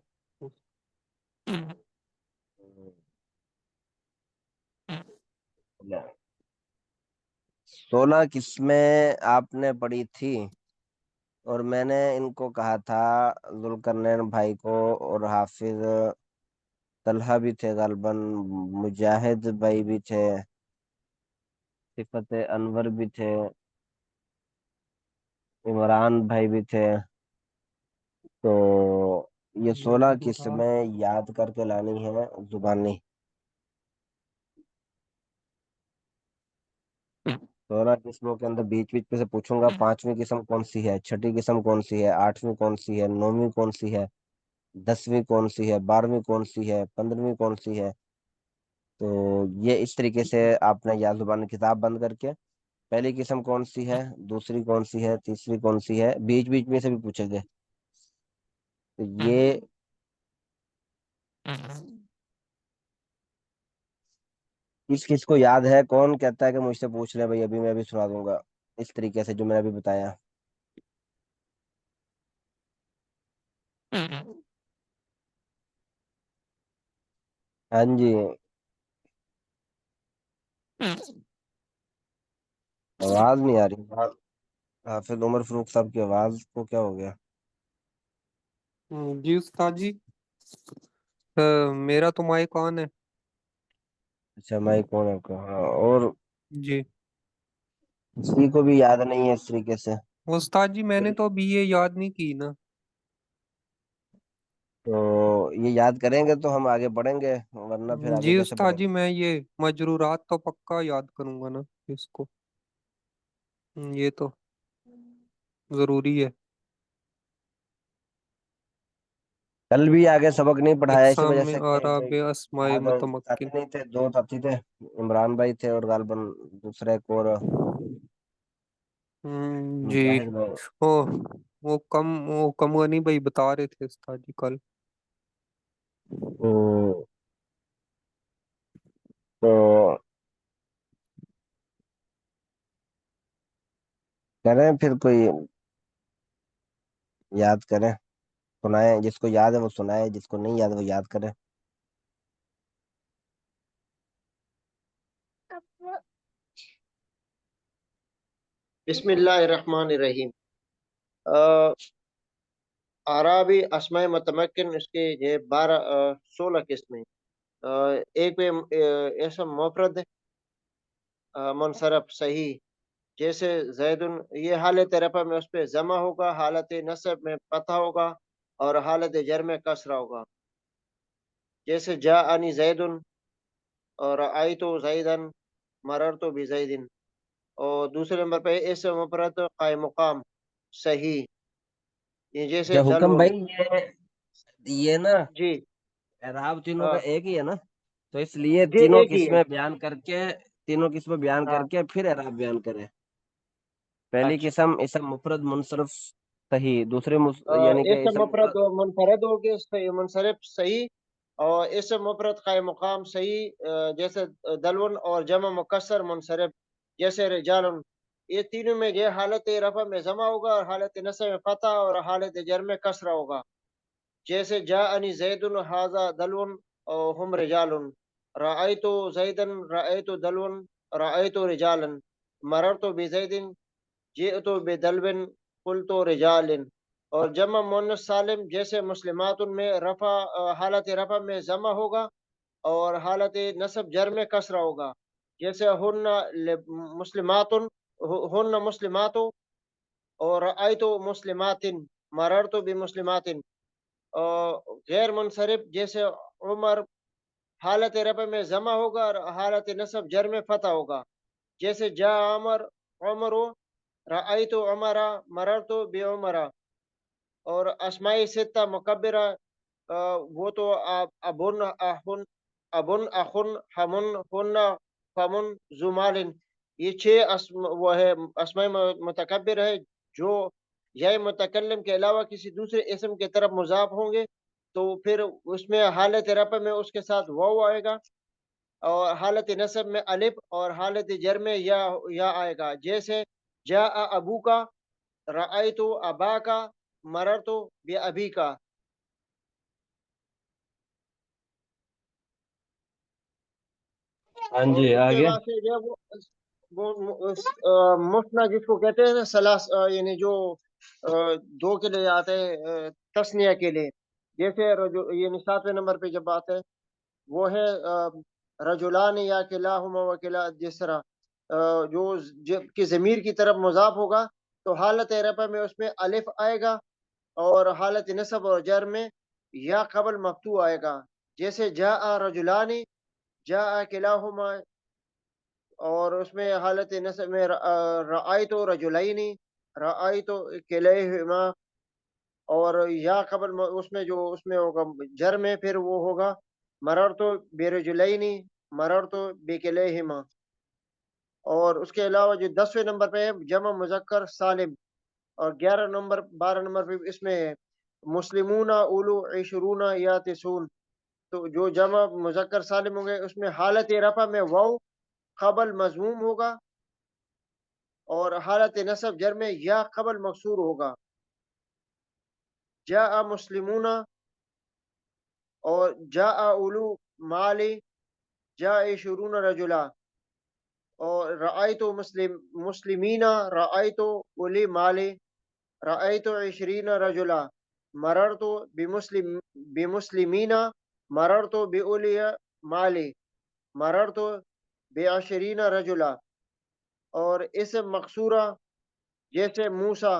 16 قسمیں آپ نے پڑھی تھی، اور میں نے ان کو کہا تھا ذوالقرنین بھائی کو، اور حافظ طلحہ بھی تھے غالباً، مجاہد بھائی بھی تھے، صفت انور بھی تھے، عمران بھائی بھی تھے. تو یہ 16 قسمیں یاد کر کے لانی ہے زبانی. 16 قسموں کے اندر بیچ بیچ میں سے پوچھوں گا 5ویں قسم کون سی ہے، 6ٹھی قسم کون سی ہے، 8ویں کون سی ہے، 9ویں کون سی ہے، 10ویں کون سی ہے، 12ویں کون سی ہے، 15ویں کون سی ہے. تو یہ اس طریقے سے آپ نے یا زبان کتاب بند کر کے پہلی قسم کون سی ہے، دوسری کون سی ہے، تیسری کون سی ہے، بیچ بیچ میں سے بھی پوچھے گے. تو یہ کس کس کو یاد ہے؟ کون کہتا ہے کہ مجھ سے پوچھ لے بھائی، ابھی میں بھی سنا دوں گا اس طریقے سے جو میں نے ابھی بتایا. ہاں جی آواز نہیں آ رہی. حافظ عمر فروق صاحب کی آواز کو کیا ہو گیا؟
جی استاد جی میرا تو مائک آن ہے.
اچھا مائک کون ہے آپ کا؟ ہاں، اور
جی
کسی کو بھی یاد نہیں ہے اس طریقے سے.
استاد جی میں نے تو ابھی یہ یاد نہیں کی نا.
تو یہ یاد کریں گے تو ہم آگے بڑھیں گے، ورنہ پھر آگے
جی
کیسے
استاد
بڑھیں
جی،
گے؟
میں یہ مجرورات تو پکا یاد کروں گا نا اس کو، یہ تو ضروری ہے۔
کل بھی آگے سبق نہیں پڑھایا اسی
اقسام
وجہ
میں
سے کہ
آراب
کوئی
اسماء
آدھے
متمکن۔
ساتھی نہیں تھے، 2 ساتھی تھے، عمران بھائی تھے اور غالباً دوسرا ایک اور
جی،
مجاہد بھائی۔
وہ کم غنی بھائی بتا رہے تھے استاد جی کل۔
تو کریں پھر کوئی یاد کریں، سنائیں، جس کو یاد ہے وہ سنائے، جس کو نہیں یاد وہ یاد کرے۔
بسم اللہ الرحمن الرحیم۔ عربی اسماء متمکن اس کے یہ 16 قسمیں۔ ایک پہ اسم مفرد منصرف صحیح، جیسے زید، یہ حالت رفع میں اس پہ ضمہ ہوگا، حالت نصب میں فتح ہوگا اور حالت جر میں کسرہ ہوگا، جیسے جاءنی زید اور رأیت زیدن مررت بزید۔ اور دوسرے نمبر پہ اسم مفرد قائم مقام صحیح، یہ جیسے
اچھا حکم
دلون۔
بھائی، یہ نا
جی
اعراب تینوں کا
ہاں
ایک ہی ہے نا، تو اس لیے
جی
تینوں
ایک ہی ہے۔
قسمیں بیان کر کے، تینوں قسمیں بیان
ہاں
کر کے پھر اعراب بیان کریں۔ پہلی
اچھا،
قسم اسم مفرد منصرف صحیح، دوسرے یعنی کہ
اسم
اسم
مفرد منفرد ہو گیا صحیح، منصرف صحیح، اور اسم مفرد قائم مقام صحیح، جیسے دلون، اور جمع مکسر منصرف جیسے رجال۔ یہ تینوں میں یہ حالت رفع میں ضمہ ہوگا اور حالت نصب میں فتح اور حالت جر میں کسرہ ہوگا، جیسے جاءنی زید ھذا دلون اور ہم رجال، رأیت زیدن رأیت دلون رأیت رجالا، مررت بزید جئت بدلو قلت رجال۔ اور جمع مؤنث سالم جیسے مسلمات میں رفع حالت رفع میں ضمہ ہوگا اور حالت نصب جر میں کسرہ ہوگا، جیسے ہن مسلمات اور رأیت مسلمات مررت بمسلمات۔ اور غیر منصرف جیسے عمر حالت رفع میں ضمہ ہوگا اور حالت نصب جر میں فتح ہوگا، جیسے جاء عمر رأیت عمرہ مررت بعمرہ۔ اور اسماء ستہ مکبرہ، وہ تو ابن اخن ہمن ہن فمن زمال، یہ 6 وہ ہے اسماء متکبر ہے جو یا متکلم کے علاوہ کسی دوسرے اسم کے طرف مضاف ہوں گے، تو پھر اس میں حالت رفع میں اس کے ساتھ واو آئے گا، اور حالت نصب میں الف اور حالت جر میں یا آئے گا، جیسے جاء ابو کا رأیت ابا کا مررت بابی کا۔
ہاں
اور
جی
اس کے
آگے۔
بعد سے جو ہے وہ مثنیٰ جس کو کہتے ہیں نا، یعنی جو 2 کے لیے آتے ہیں، تثنیہ کے لیے، جیسے یعنی 7ویں نمبر پہ جب بات ہے وہ ہے رجلان یا کلاہما و کلا، جس طرح جو کہ ضمیر کی طرف مضاف ہوگا تو حالت رفع میں اس میں الف آئے گا اور حالت نصب اور جر میں یا قبل مفتوح آئے گا، جیسے جاء رجلان جاء کلاہما، اور اس میں حالت نصب میں رأیت رجلین رأیت کلیہما، اور یا قبل اس میں جو اس میں ہوگا جر میں پھر وہ ہوگا مررت برجلین مررت بکلیہما۔ اور اس کے علاوہ جو 10ویں نمبر پہ ہے جمع مذکر سالم، اور 12 نمبر پہ اس میں ہے مسلمون اولو عشرون یا تسون، تو جو جمع مذکر سالم ہوں گے اس میں حالت رفع میں واو قبل مضموم ہوگا اور حالت نصب جر میں یا قبل مکسور ہوگا، جاء مسلمون اور جاء اولو مالی جاء عشرون رجلا، اور رأیت مسلمین رأیت اولی مالی رأیت 20 رجلا، مررت بمسلمین مررت بأولی مالی مررت ب20 رجلا۔ اور اسم مقصورہ جیسے موسیٰ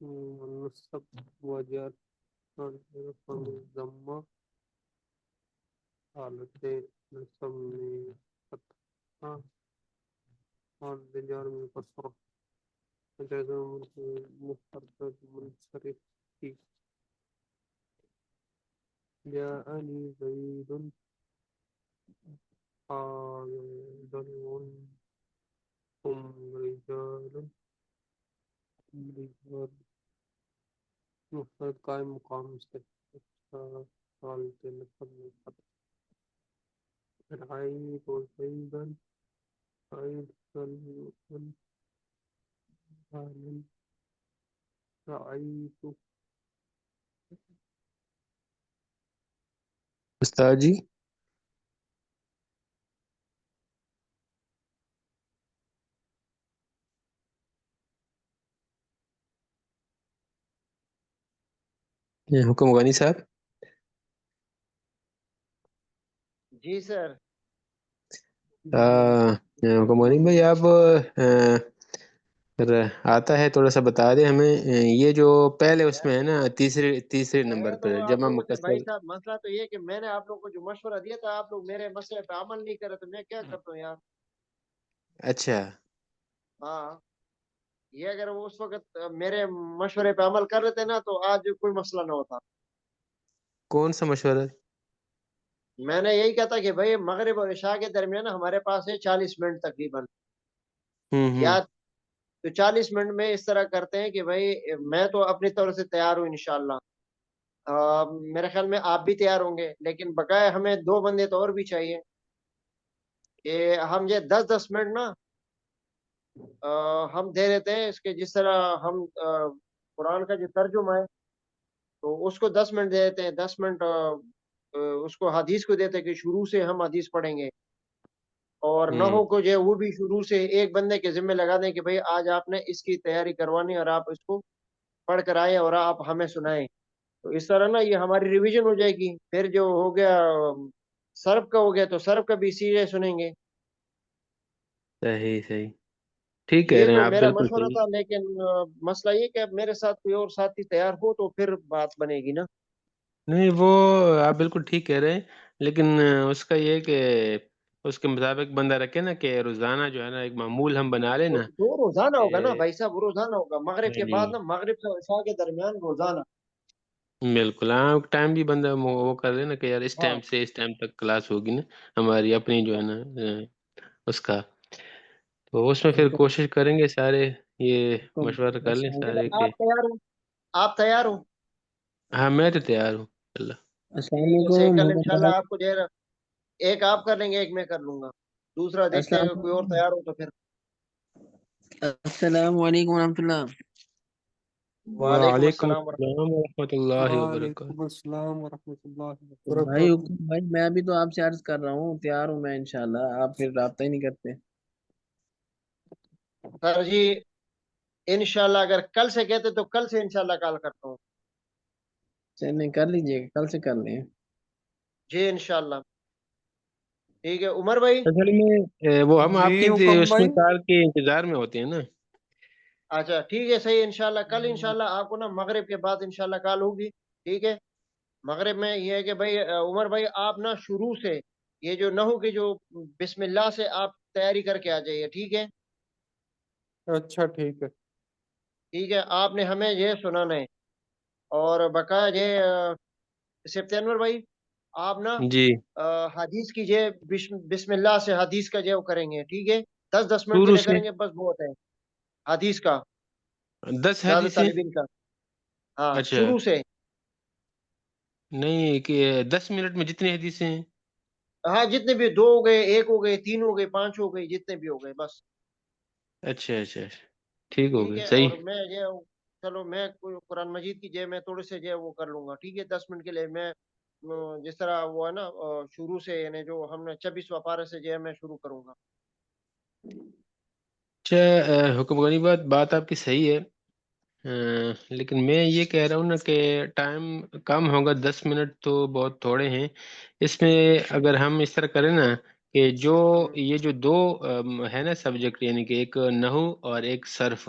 نصب وجر ضمہ حالت نصب میں فتحہ اور بجار میں کسرہ جزم مفرد منصرف کی جاءنی زید حاضر ہم رجال رجال مفرد قائم مقام سے حالت نصب میں فتح رأيت زيدا رأيت سلمان رأيت
استاد جی حکم غنی صاحب
جی سر.
حکم غنی بھائی آپ اگر آتا ہے تھوڑا سا بتا دیں ہمیں یہ جو پہلے اس میں ہے نا تیسرے نمبر
میں تو
پر
آپ
جمع
لوگوں سے بھائی
مکسر.
صاحب مسئلہ تو یہ ہے کہ میں نے آپ لوگوں کو جو مشورہ دیا تھا آپ لوگ میرے مسئلے پہ عمل نہیں کرے تو میں کیا کرتا ہوں یار.
اچھا
ہاں یہ اگر وہ اس وقت میرے مشورے پہ عمل کر لیتے نا تو آج کوئی مسئلہ نہ ہوتا.
کون سا مشورہ؟
میں نے یہی کہا تھا کہ بھائی مغرب اور عشاء کے درمیان ہمارے پاس ہے 40 منٹ تقریباً. یا تو 40 منٹ میں اس طرح کرتے ہیں کہ بھائی میں تو اپنی طرف سے تیار ہوں انشاءاللہ. میرے خیال میں آپ بھی تیار ہوں گے لیکن بقایا ہمیں 2 بندے تو اور بھی چاہیے کہ ہم یہ 10 منٹ نا ہم دے دیتے ہیں اس کے جس طرح ہم قرآن کا جو ترجمہ ہے تو اس کو 10 منٹ دے دیتے ہیں. 10 منٹ اس کو حدیث کو دیتے ہیں کہ شروع سے ہم حدیث پڑھیں گے اور نحو کو جو ہے وہ بھی شروع سے ایک بندے کے ذمہ لگا دیں کہ بھئی آج آپ نے اس کی تیاری کروانی اور آپ اس کو پڑھ کر آئیں اور آپ ہمیں سنائیں. تو اس طرح نا یہ ہماری ریویژن ہو جائے گی. پھر جو ہو گیا سرف کا ہو گیا تو سرف کا بھی سیدھے سنیں گے.
صحیح ٹھیک کہہ
یہ
رہے ہیں
تو
آپ
میرا
بالکل
مشورہ
صحیح.
تھا لیکن مسئلہ یہ کہ اب میرے ساتھ کوئی اور ساتھی تیار ہو تو پھر بات بنے گی نا.
نہیں وہ آپ بالکل ٹھیک کہہ رہے ہیں لیکن اس کا یہ کہ اس کے مطابق بندہ رکھے نا کہ روزانہ جو ہے نا ایک معمول ہم بنا لیں نا
وہ روزانہ ہوگا نا
کہ
بھائی صاحب. وہ روزانہ ہوگا مغرب کے بعد نا مغرب سے عشاء کے درمیان روزانہ.
بالکل ہاں ٹائم بھی بندہ وہ کر لے نا کہ یار اس
ہاں
ٹائم سے اس ٹائم تک کلاس ہوگی نا ہماری اپنی جو ہے نا اس کا تو اس میں پھر کوشش کریں گے سارے یہ مشورہ کر لیں سارے کہ
آپ تیار ہو؟ آپ تیار ہو؟
ہاں میں تو تیار ہوں اللہ.
السلام
ٹھیک ہے صحیح. کل
علیکم.
انشاءاللہ آپ کو جو ہے ایک آپ کر لیں گے ایک میں کر لوں گا. دوسرا دیکھتے ہیں
السلام
اگر کوئی اور تیار ہو تو پھر.
السلام علیکم ورحمۃ اللہ.
وعلیکم
وعلیکم
السلام ورحمۃ
السلام ورحمۃ اللہ وبرکاتہ.
وعلیکم السلام ورحمۃ اللہ
بھائی
وبرکاتہ.
بھائی میں بھی تو آپ سے عرض کر رہا ہوں تیار ہوں میں انشاءاللہ. آپ پھر رابطہ ہی نہیں کرتے.
سر جی انشاءاللہ اگر کل سے کہتے تو کل سے انشاءاللہ کال کرتا ہوں.
چلیں کر لیجئے کل سے کر لیں.
جی انشاءاللہ. ٹھیک ہے عمر بھائی.
اصل میں وہ ہم
جی
آپ کی
حکم
اس میں
بھائی.
کال کے انتظار میں ہوتے ہیں نا.
اچھا ٹھیک ہے صحیح. انشاءاللہ کل انشاءاللہ آپ کو نا مغرب کے بعد انشاءاللہ کال ہوگی. ٹھیک ہے. مغرب میں یہ ہے کہ بھائی عمر بھائی آپ نا شروع سے یہ جو نحو کی جو بسم اللہ سے آپ تیاری کر کے آ جائیے. ٹھیک ہے.
اچھا ٹھیک ہے.
ٹھیک ہے. آپ نے ہمیں یہ سنانا ہے اور بقایا یہ سپتمبر بھائی آپ نا
جی
حدیث کی جو بسم اللہ سے حدیث کا جو کریں گے. ٹھیک ہے. 10 منٹ کے
شروع
لیے
سے
کریں گے بس بہت ہے. حدیث کا
10
زیادہ
حدیثیں.
طالب علم کا. ہاں
اچھا
شروع سے.
نہیں کہ 10 منٹ میں جتنی حدیثیں ہیں.
ہاں جتنے بھی 2 ہو گئے 1 ہو گئے 3 ہو گئے 5 ہو گئے جتنے بھی ہو گئے بس.
اچھا ٹھیک ہو
ٹھیک
گیا
ہے.
صحیح.
اور میں یہ چلو میں قرآن مجید کی جو میں تھوڑے سے جو وہ کر لوں گا. ٹھیک ہے. 10 منٹ کے لیے میں جس طرح وہ ہے نا شروع سے یعنی جو ہم نے 26واں پارے سے جو ہے میں شروع کروں گا.
اچھا حکم غنی بات آپ کی صحیح ہے لیکن میں یہ کہہ رہا ہوں نا کہ ٹائم کم ہوگا. 10 منٹ تو بہت تھوڑے ہیں. اس میں اگر ہم اس طرح کریں نا کہ جو یہ جو 2 ہے نا سبجیکٹ یعنی کہ ایک نحو اور ایک صرف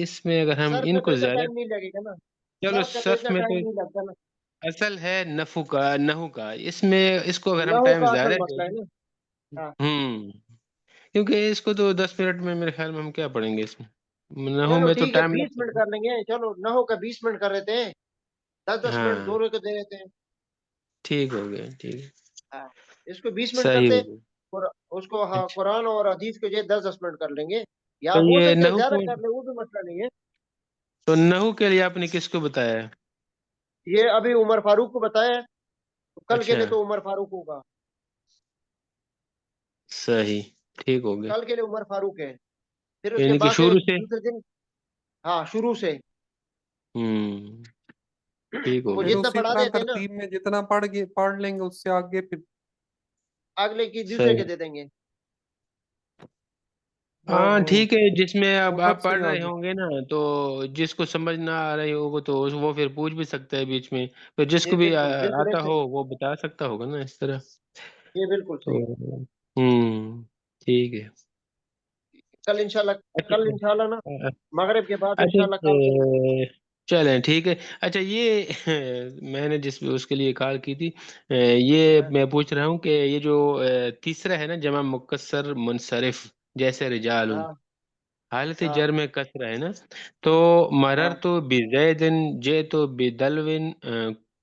اس میں اگر ہم
صرف
ان
میں تو
کو
اتنا
زیادہ،
ٹائم نہیں لگے گا نا،
چلو
صرف کا تو
صرف
اتنا
میں
ٹائم
تو
نہیں لگتا نا،
اصل ہے نحو کا، اس میں اس کو اگر ہم
نحو
ٹائم
کا
زیادہ
اصل
دیں
مسئلہ ہے
گے،
نا. ہاں
کیونکہ اس کو تو 10 منٹ میں میرے خیال میں ہم کیا پڑھیں گے اس میں، نحو
چلو
میں تو
ٹھیک ہے
ٹائم
20
لگتا
منٹ
ہے.
کر لیں گے، چلو نحو کا 20 منٹ کر لیتے ہیں، 10 منٹ
ہاں
دونوں کو دے دیتے ہیں.
ٹھیک ہو گیا، ٹھیک ہے،
ہاں اس کو 20 منٹ
صحیح
کرتے
ہو
ہیں،
گیا.
اور اس کو ہاں
اچھا
قرآن اور حدیث کو جو ہے 10 منٹ کر لیں گے، یا
تو
ہو
یہ
سکتا ہے
نحو
زیادہ
کو،
کر لیں، وہ بھی مسئلہ نہیں ہے.
تو نحو کے لیے آپ نے کس کو بتایا ہے؟
یہ ابھی عمر فاروق کو بتایا ہے، کل کے
اچھا
لیے تو عمر فاروق ہوگا،
صحیح، ٹھیک ہو گیا،
کل کے لیے عمر فاروق ہے، پھر اس کے
یعنی کہ
بعد سے
شروع سے.
دوسرے دن، ہاں شروع سے
ہوں ٹھیک ہو
وہ
پھر
گیا،
جتنا
اسی
پڑھا
طرح
دیتے ہیں نا،
ترتیب میں جتنا پڑھ لیں گے اس سے آگے پھر
اگلے کی دوسرے کے
صحیح.
دے دیں گے.
ہاں
وہ
ٹھیک ہے، جس میں اب
الگ
آپ
سے
پڑھ رہے
آگے.
ہوں گے نا، تو جس کو سمجھ نہ آ رہی ہوگا تو وہ پھر پوچھ بھی سکتا ہے بیچ میں، پھر جس
یہ
کو بھی
بالکل بالکل
آتا
ایسے
ہو
ہی،
وہ بتا سکتا ہوگا نا اس طرح.
یہ بالکل
تو
صحیح.
ٹھیک ہے.
کل انشاءاللہ،
اچھا
کل انشاءاللہ نا مغرب کے بعد
اچھا
انشاءاللہ کل کو.
چلیں ٹھیک ہے. اچھا یہ میں نے جس اس کے لیے کال کی تھی، یہ
ہاں
میں پوچھ رہا ہوں کہ یہ جو تیسرا ہے نا جمع مکسر منصرف، جیسے رجال،
ہاں
حالت
ہاں
جر میں کسر ہے نا، تو مرر
ہاں
تو بزیدن، جے تو بدلون،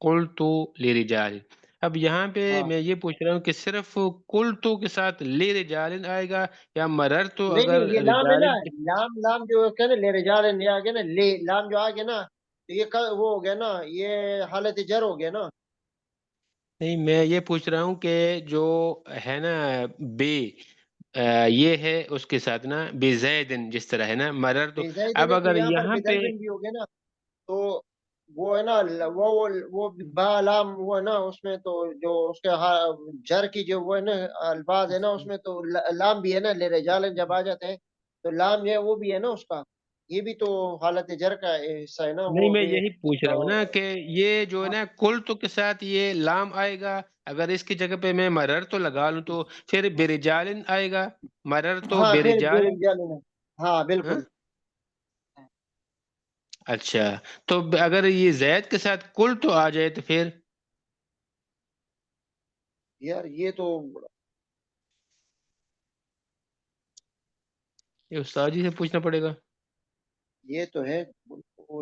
قلتو لرجال. اب یہاں پہ
ہاں
میں یہ پوچھ رہا ہوں کہ صرف قلتو کے ساتھ لرجال آئے گا، یا مرر تو
نہیں
اگر
نہیں، یہ لام ہے
رجال.
نا، لام جو کہ نا لے رجال یہ آ گیا نا، لے لام جو آ گیا نا، تو یہ وہ ہو گیا نا، یہ حالت جر ہو گیا نا.
نہیں میں یہ پوچھ رہا ہوں کہ جو ہے نا بے، یہ ہے اس کے ساتھ نا بے زیدن جس طرح ہے نا مرر، تو
بزیدن
اب
ہے تو
اگر
یہاں پر
یہاں پہ
بدلبن بھی ہو گیا نا، تو وہ ہے نا، وہ با لام وہ ہے نا اس میں، تو جو اس کے جر کی جو وہ ہے نا الفاظ ہے نا اس میں تو لام بھی ہے نا، لے رجال جب آ جاتے ہیں تو لام جو ہے وہ بھی ہے نا اس کا، یہ بھی تو حالت جر کا حصہ ہے نا
نہیں
وہ
میں
بھی.
یہی پوچھ رہا ہوں نا کہ یہ جو ہے نا قلت کے ساتھ یہ لام آئے گا، اگر اس کی جگہ پہ میں مرر تو لگا لوں تو پھر برجالن آئے گا، مرر تو
ہاں پھر
برجالن.
ہاں
ہاں
بالکل.
اچھا، تو اگر یہ زید کے ساتھ کل تو آ جائے تو پھر
یار یہ تو
یہ استاد جی سے پوچھنا پڑے گا.
یہ تو ہے،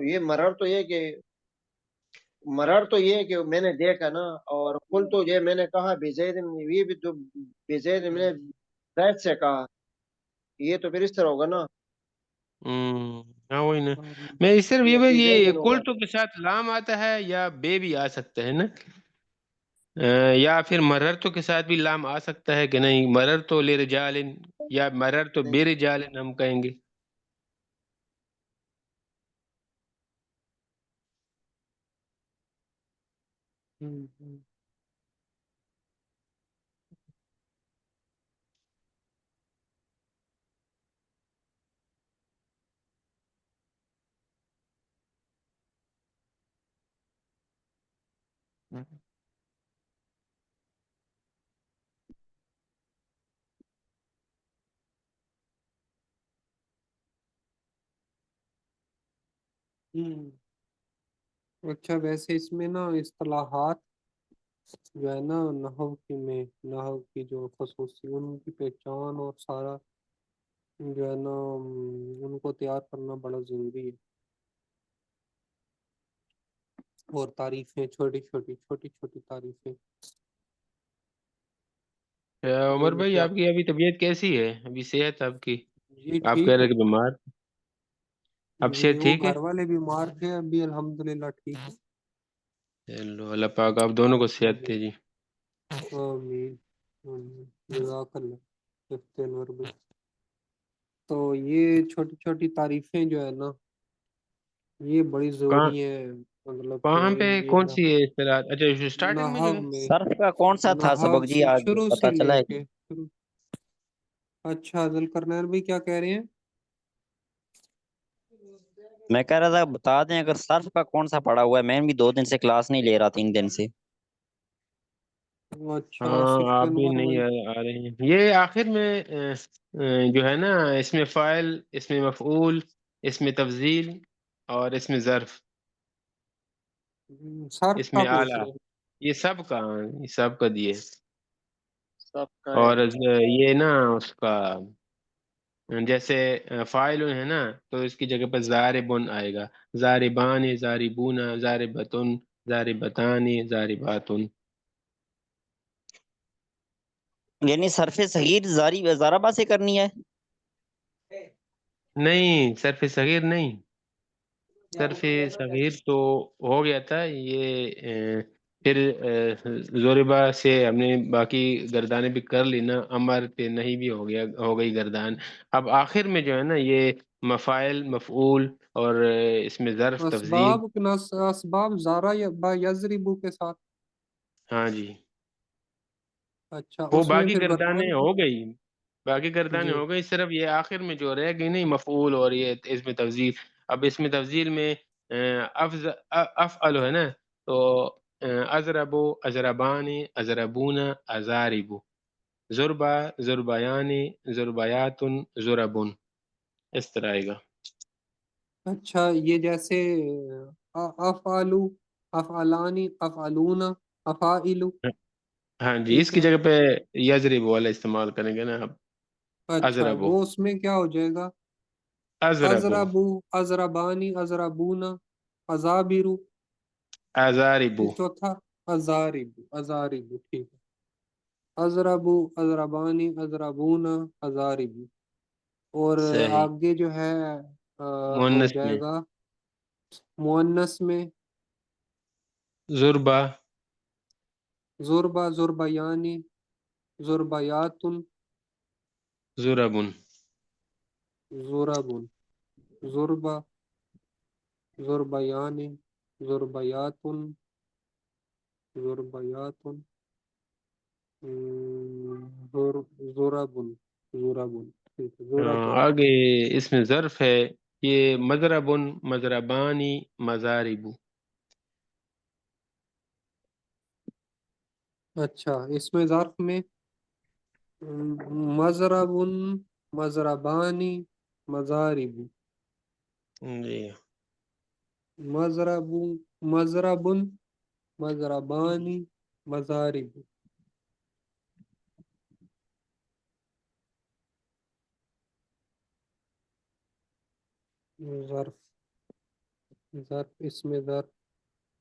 یہ مرر تو یہ کہ میں نے دیکھا نا، اور کل تو یہ میں نے کہا بزید، یہ بھی تو بزید میں نے زید سے کہا، یہ تو پھر اس طرح ہوگا نا.
ہاں وہی نا، میں صرف یہ
بزید ہوگا.
کلٹو کے ساتھ لام آتا ہے یا بے بھی آ سکتا ہے نا، یا پھر مررتو کے ساتھ بھی لام آ سکتا ہے کہ نہیں، مرر تو لے رجالن یا مرر تو بے رجالن ہم کہیں گے.
اچھا ویسے اس میں نا اصطلاحات جو ہے نا نحو کی جو خصوصی ان کی پہچان اور سارا جو ہے نا ان کو تیار کرنا بڑا ضروری ہے، اور تعریفیں چھوٹی چھوٹی تعریفیں.
عمر بھائی
کیا
آپ کی ابھی طبیعت کیسی ہے، ابھی صحت آپ کی،
جی
آپ کہہ
ٹھیک
رہے
ہے
کہ بیمار، اب
جی،
صحت
وہ
ٹھیک ہے؟
گھر والے بیمار تھے، ابھی الحمدللہ ٹھیک ہے.
چلو اللہ پاک آپ دونوں کو صحت دے جی.
آمین آمین، جزاک اللہ حفظ انور بھائی. تو یہ چھوٹی چھوٹی تعریفیں جو ہے نا یہ بڑی
کہاں
ضروری ہے، مطلب کہ
کہاں پہ
یہ
کون سی ہے اصطلاحات؟ اچھا اسٹارٹنگ میں
نحو
جو ہے.
میں،
صرف کا کون سا تھا
نحو
سبق جی، آج
شروع سے
پتا چلا
لے
ہے؟
کے اچھا ذوالقرنین بھائی کیا کہہ رہے ہیں؟
میں کہہ رہا تھا بتا دیں اگر صرف کا کون سا پڑا ہوا ہے، میں بھی 2 دن سے کلاس نہیں لے رہا، 3 دن سے.
اچھا
ہاں
صرف
آپ بھی
انور
نہیں
بھائی.
آ رہے ہیں. یہ آخر میں جو ہے نا اس میں فاعل، اس میں مفعول، اس میں تفضیل اور اس میں ظرف،
صرف
اس
کا
میں
پوچھ
اعلیٰ،
رہے ہیں.
یہ سب کا دیے.
سب کا
اور
ہے.
یہ نا اس کا جیسے فاعل ہے نا تو اس کی جگہ پر ضاربن آئے گا، ضاربان، ضاربون، ضاربتن، ضاربتان، ضارباتن.
یعنی صرف صغیر زاربا سے کرنی ہے؟
نہیں، صرف صغیر نہیں، صرف صغیر تو ہو گیا تھا یہ. پھر زوربا سے ہم نے باقی گردانیں بھی کر لی نا، امر پہ نہیں بھی ہو گئی گردان. اب آخر میں جو ہے نا یہ مفاعل، مفعول اور اس میں ظرف، تفضیل.
اسباب زارا یا با یضربو کے ساتھ.
ہاں جی،
اچھا
وہ
اس میں
باقی
پھر
گردانیں
برابر
ہو گئی، باقی گردانیں
جی.
ہو گئی، صرف یہ آخر میں جو رہ گئی نہیں مفعول اور یہ اس میں تفضیل. اب اس میں تفضیل میں افعل ہے نا تو اضربو، اضربانی، اضربون، ازاربو. ضربا، ضربیانی، ضربیاتن، ضربن. اس طرح آئے گا.
اچھا یہ جیسے افعلو، افعلانی، افعلون، افائلو.
ہاں جی، اس
ٹھیک
کی
ہے.
جگہ پہ یضرب والا استعمال کریں گے نا اب.
اچھا
اضربو،
وہ اس میں کیا ہو جائے گا؟
اضربو،
ازربو، ازربانی، ازربون، ازابرو.
ازاربو.
یہ چوتھا ازاربو، ازاربو. ٹھیک ہے. ازربو، ازربانی، ازربون، ازاربو. اور
صحیح.
آگے جو ہے ہو
مؤنث
جائے
میں
گا مؤنث میں
ضربا،
ضربہ، ضربیانی، ضربیاتن،
ضربن.
ضربن. ضربہ، ضربیانی، ضربیاتن، ضربیاتن، ضربن. ضربن. ٹھیک ہے. ضربن.
آگے اس میں ظرف ہے، یہ مضربن، مضربانی، مضارب.
اچھا اس میں ظرف میں مضربن، مضربانی، مضارب.
جی.
مضرب، مضربن، مضربانی، مضارب. ظرف، ظرف اس میں ظرف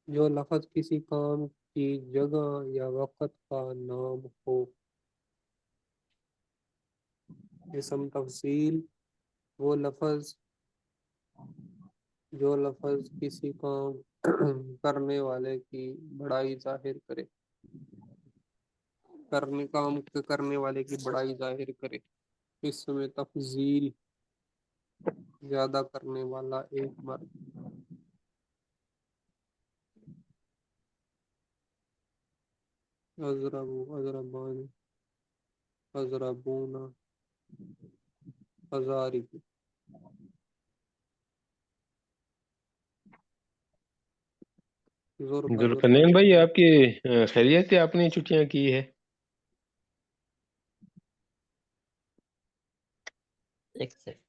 جو لفظ کسی کام کی جگہ یا وقت کا نام ہو. اسم تفصیل وہ لفظ جو لفظ کسی کام کرنے والے کی بڑائی ظاہر کرے، کام کرنے والے کی بڑائی ظاہر کرے. اس میں تفضیل زیادہ کرنے والا ایک مرد. اضربو، اضربانی، اضربون، اضارب. ضرب،
ذوالقرنین
ضربانی.
بھائی آپ کی خیریت ہے؟ آپ نے چھٹیاں کی ہے؟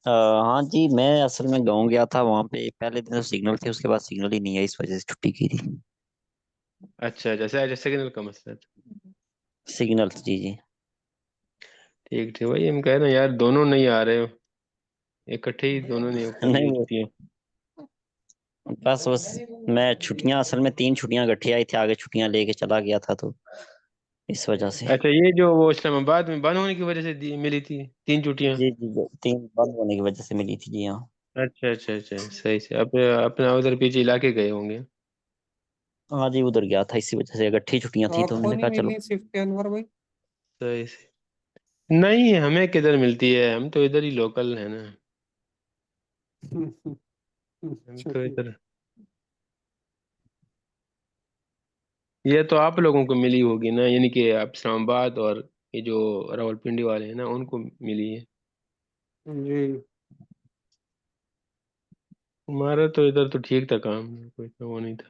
ہاں جی، میں اصل میں گاؤں گیا تھا، وہاں پہ پہلے دن تو سگنل تھے، اس کے بعد سگنل ہی نہیں ہے، اس وجہ سے چھٹی کی تھی.
اچھا، جیسے سگنل کا مسئلہ تھا.
سگنل، جی جی.
ٹھیک ٹھیک بھائی، ہم کہہ رہے ہیں یار دونوں نہیں آ رہے ہو، اکٹھے ہی دونوں نے کر لی
نہیں
چھٹیاں.
بس میں چھٹیاں اصل میں 3 چھٹیاں اکٹھی آئی تھی، آگے چھٹیاں لے کے چلا گیا تھا تو اس وجہ سے.
اچھا، یہ جو وہ اسلام آباد میں بند ہونے کی وجہ سے ملی تھی 3 چھٹیاں؟
جی جی، 3 بند ہونے کی وجہ سے ملی تھی، جی ہاں.
اچھا اچھا اچھا، صحیح سے اپنا ادھر پیچھے علاقے گئے ہوں گے.
ہاں جی، ادھر گیا تھا، اسی وجہ سے اکٹھی چھٹیاں تھیں
آپ
تو میں
کو
نے
نہیں
کہا چلو.
ملی صفت انور بھائی؟
صحیح سے نہیں، ہمیں کدھر ملتی ہے، ہم تو ادھر ہی لوکل ہیں نا. ہم
اچھا
تو
ٹھیک.
ادھر، یہ تو آپ لوگوں کو ملی ہوگی نا، یعنی کہ آپ اسلام آباد اور یہ جو راولپنڈی والے ہیں نا ان کو ملی ہے.
جی.
ہمارا تو ادھر تو ٹھیک تھا کام، کوئی وہ نہیں تھا.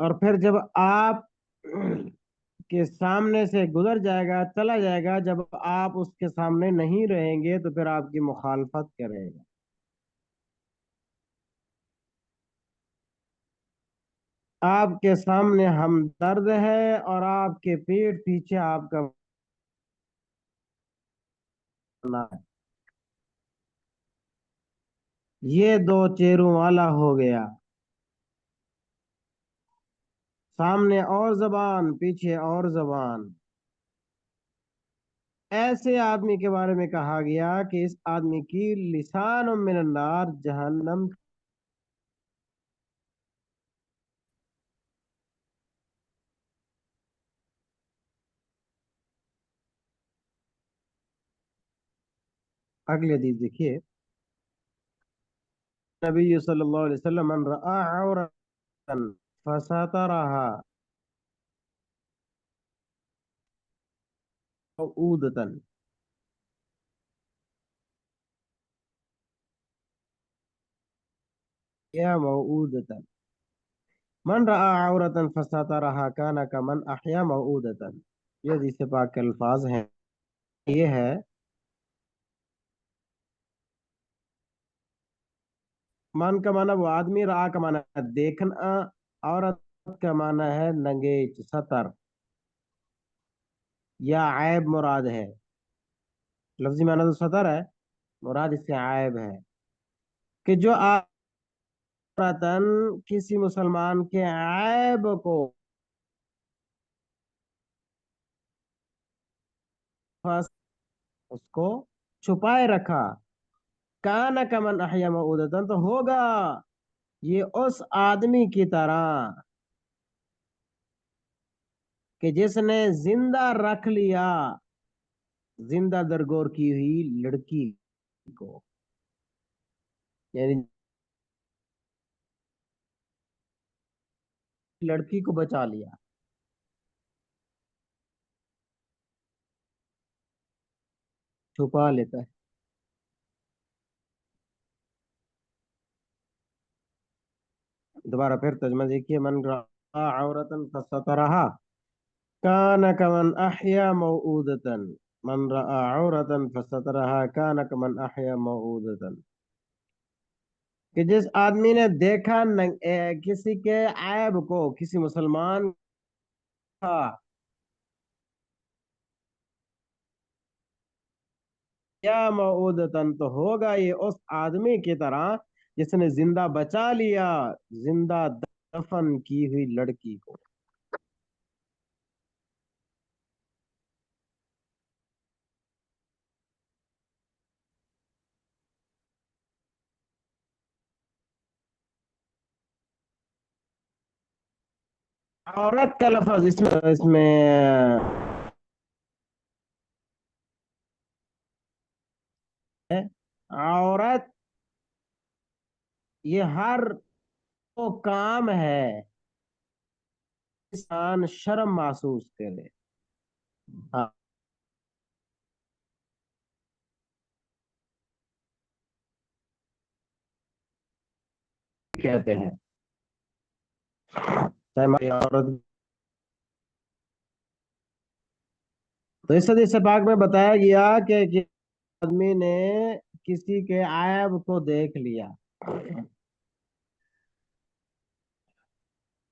اور پھر جب آپ کے سامنے سے گزر جائے گا، چلا جائے گا، جب آپ اس کے سامنے نہیں رہیں گے تو پھر آپ کی مخالفت کرے گا. آپ کے سامنے ہمدرد ہے اور آپ کے پیٹ پیچھے آپ کا ہے. یہ دو چیروں والا ہو گیا، سامنے اور زبان پیچھے اور زبان. ایسے آدمی کے بارے میں کہا گیا کہ اس آدمی کی لسان من النار، جہنم. اگلی حدیث دیکھیے، نبی صلی اللہ علیہ وسلم من رآ عورتا فسترها موعودة یا موعودة، من رآ عورتا فسترها كان كمن احیا موعودة. یہ حدیث پاک کے الفاظ ہیں. یہ ہے من کا معنی وہ آدمی، رآ کا معنی ہے دیکھنا، عورت کا معنی ہے ننگیچ، ستر یا عیب مراد ہے. لفظی معنی تو ستر ہے، مراد اس سے عیب ہے کہ جو عورتن کسی مسلمان کے عیب کو اس کو چھپائے رکھا. کانا کمن احیا موعودتن، تو ہوگا یہ اس آدمی کی طرح کہ جس نے زندہ رکھ لیا، زندہ درگور کی ہوئی لڑکی کو، یعنی لڑکی کو بچا لیا. چھپا لیتا ہے. دوبارہ پھر ترجمہ دیکھیے، من رأى عورتا فسترها كان كمن احیا موعودة، من رأى عورتا فسترها كان كمن احیا موعودة. کہ جس آدمی نے دیکھا کسی کے عیب کو، کسی مسلمان کا، یا موعودتن، تو ہوگا یہ اس آدمی کی طرح جس نے زندہ بچا لیا زندہ دفن کی ہوئی لڑکی کو. عورت کا لفظ اس میں عورت یہ ہر وہ کام ہے انسان شرم محسوس کرے. ہاں، کہتے ہیں عورت. تو اس حدیث پاک میں بتایا گیا کہ آدمی نے کسی کے عیب کو دیکھ لیا،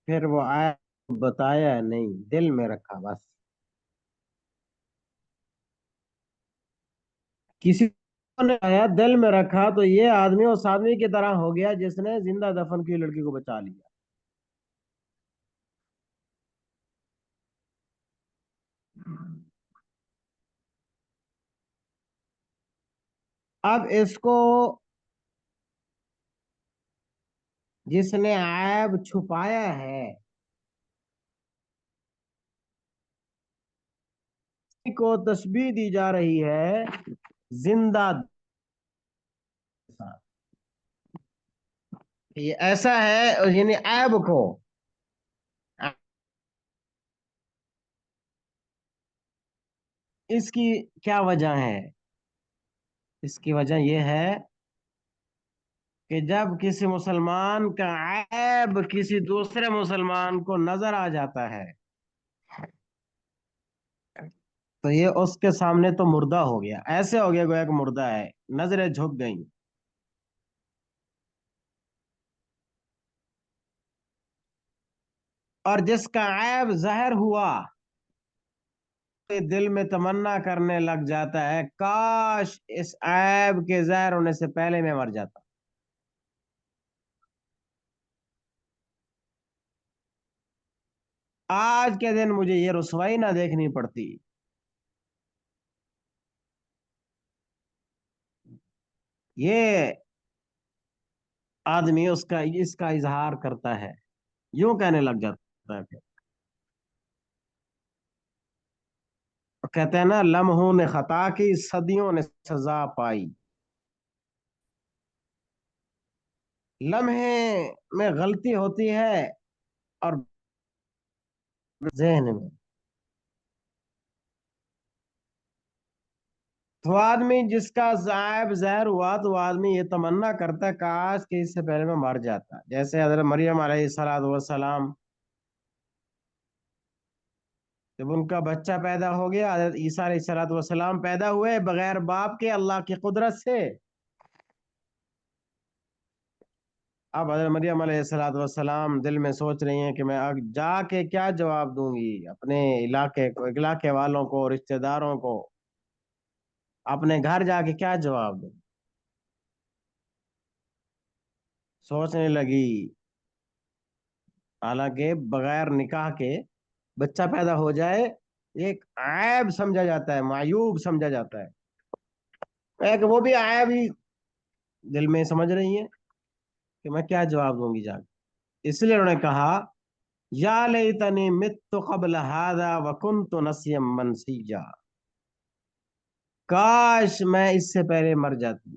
پھر وہ عیب بتایا نہیں، دل میں رکھا بس. کسی نے آیا دل میں رکھا تو یہ آدمی اس آدمی کی طرح ہو گیا جس نے زندہ دفن کی لڑکی کو بچا لیا. اب اس کو جس نے عیب چھپایا ہے کو تشبیہ دی جا رہی ہے زندہ. یہ ایسا ہے یعنی عیب کو، اس کی کیا وجہ ہے؟ اس کی وجہ یہ ہے کہ جب کسی مسلمان کا عیب کسی دوسرے مسلمان کو نظر آ جاتا ہے تو یہ اس کے سامنے تو مردہ ہو گیا، ایسے ہو گیا گویا کہ مردہ ہے، نظریں جھک گئیں. اور جس کا عیب ظاہر ہوا دل میں تمنا کرنے لگ جاتا ہے کاش اس عیب کے ظاہر ہونے سے پہلے میں مر جاتا. آج کے دن مجھے یہ رسوائی نہ دیکھنی پڑتی. یہ آدمی اس کا اظہار کرتا ہے، یوں کہنے لگ جاتا ہے. پھر کہتے ہیں نا، لمحوں نے خطا کی صدیوں نے سزا پائی. لمحے میں غلطی ہوتی ہے اور ذہن میں تو آدمی جس کا عیب ظاہر ہوا تو آدمی یہ تمنا کرتا ہے کاش کہ اس سے پہلے میں مر جاتا. جیسے حضرت مریم علیہ السلام، جب ان کا بچہ پیدا ہو گیا، حضرت عیسیٰ علیہ السلام پیدا ہوئے بغیر باپ کے اللہ کی قدرت سے. اب حضرت مریم علیہ السلام دل میں سوچ رہی ہیں کہ میں جا کے کیا جواب دوں گی اپنے علاقے والوں کو، رشتہ داروں کو، اپنے گھر جا کے کیا جواب دوں. سوچنے لگی، حالانکہ بغیر نکاح کے بچہ پیدا ہو جائے ایک عیب سمجھا جاتا ہے، معیوب سمجھا جاتا ہے، کہ وہ بھی عیب ہی دل میں سمجھ رہی ہیں کہ میں کیا جواب دوں گی جا کے. اس لیے انہوں نے کہا یا لیتنی مت قبل هذا وکنت نسیا منسیا، کاش میں اس سے پہلے مر جاتی.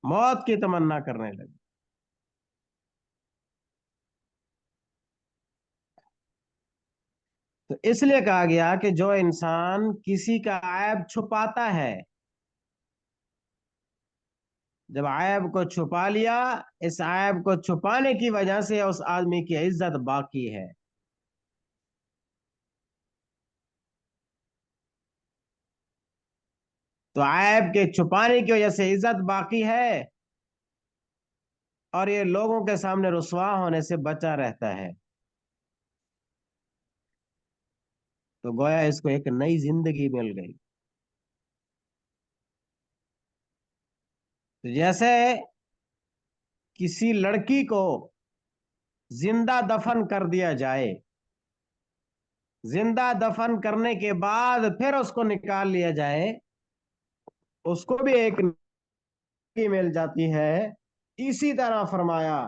موت کی تمنا کرنے لگی. تو اس لیے کہا گیا کہ جو انسان کسی کا عیب چھپاتا ہے، جب عیب کو چھپا لیا، اس عیب کو چھپانے کی وجہ سے اس آدمی کی عزت باقی ہے. تو عیب کے چھپانے کی وجہ سے عزت باقی ہے اور یہ لوگوں کے سامنے رسوا ہونے سے بچا رہتا ہے. تو گویا اس کو ایک نئی زندگی مل گئی. تو جیسے کسی لڑکی کو زندہ دفن کر دیا جائے، زندہ دفن کرنے کے بعد پھر اس کو نکال لیا جائے، اس کو بھی ایک نئی مل جاتی ہے. اسی طرح فرمایا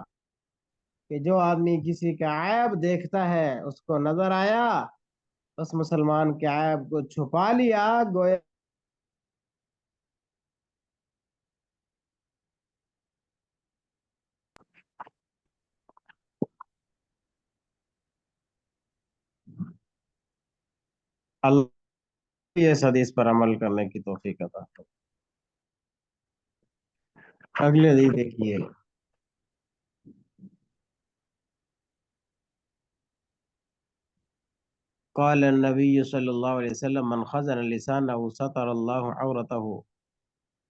کہ جو آدمی کسی کا عیب دیکھتا ہے، اس کو نظر آیا، اس مسلمان کے عیب کو چھپا لیا، گویا اللہ اس حدیث پر عمل کرنے کی توفیق عطا فرمائے. اگلے حدیث دیکھیے. قال النبي صلى الله عليه وسلم من خزن لسانه ستر الله عورته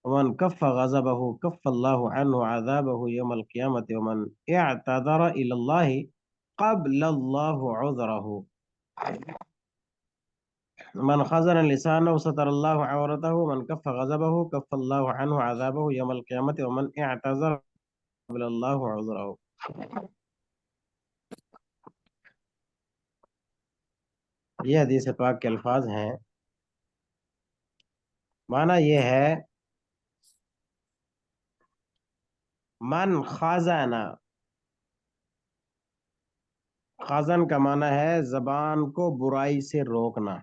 ومن كف غضبه كف الله عنه عذابه يوم القيامة ومن اعتذر إلى الله قبل الله عذره. من خزن لسانه ستر الله عورته ومن كف غضبه كف الله عنه عذابه يوم القيامة ومن اعتذر قبل الله عذره. یہ حدیث پاک کے الفاظ ہیں. معنی یہ ہے من خازانہ، خازن کا معنی ہے زبان کو برائی سے روکنا.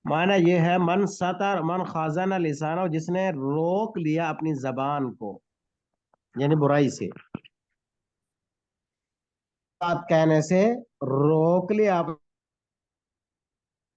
معنی یہ ہے من خازن لسانہ، جس نے روک لیا اپنی زبان کو، یعنی برائی سے، بات کہنے سے روک لیا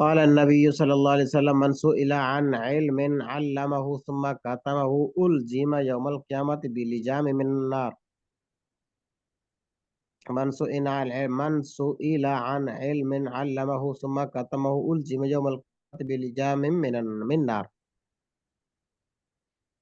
قال النبي صلى الله عليه وسلم من سئل عن علم علمه ثم كتمه ألزم يوم القيامة بلجام من النار. من سئل عن علم علمه ثم كتمه ألزم يوم القيامة بلجام من النار.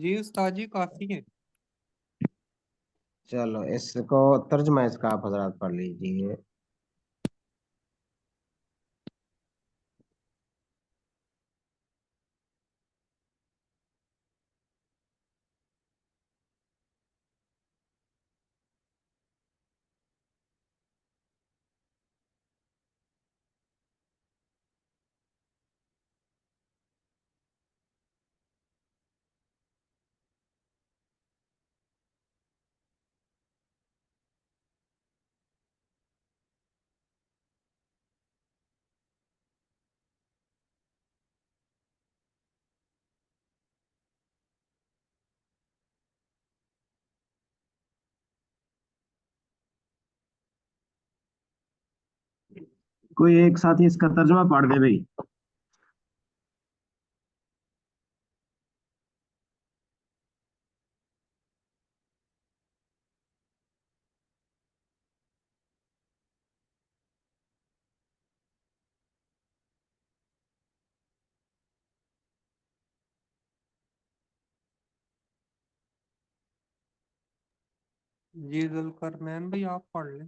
جی استاد جی کافی ہے.
چلو اس کو ترجمہ اس کا آپ حضرات پڑھ لیجیے. کوئی ایک ساتھی اس کا ترجمہ پڑھ دے بھائی.
جی ذوالقرنین بھائی آپ پڑھ لیں.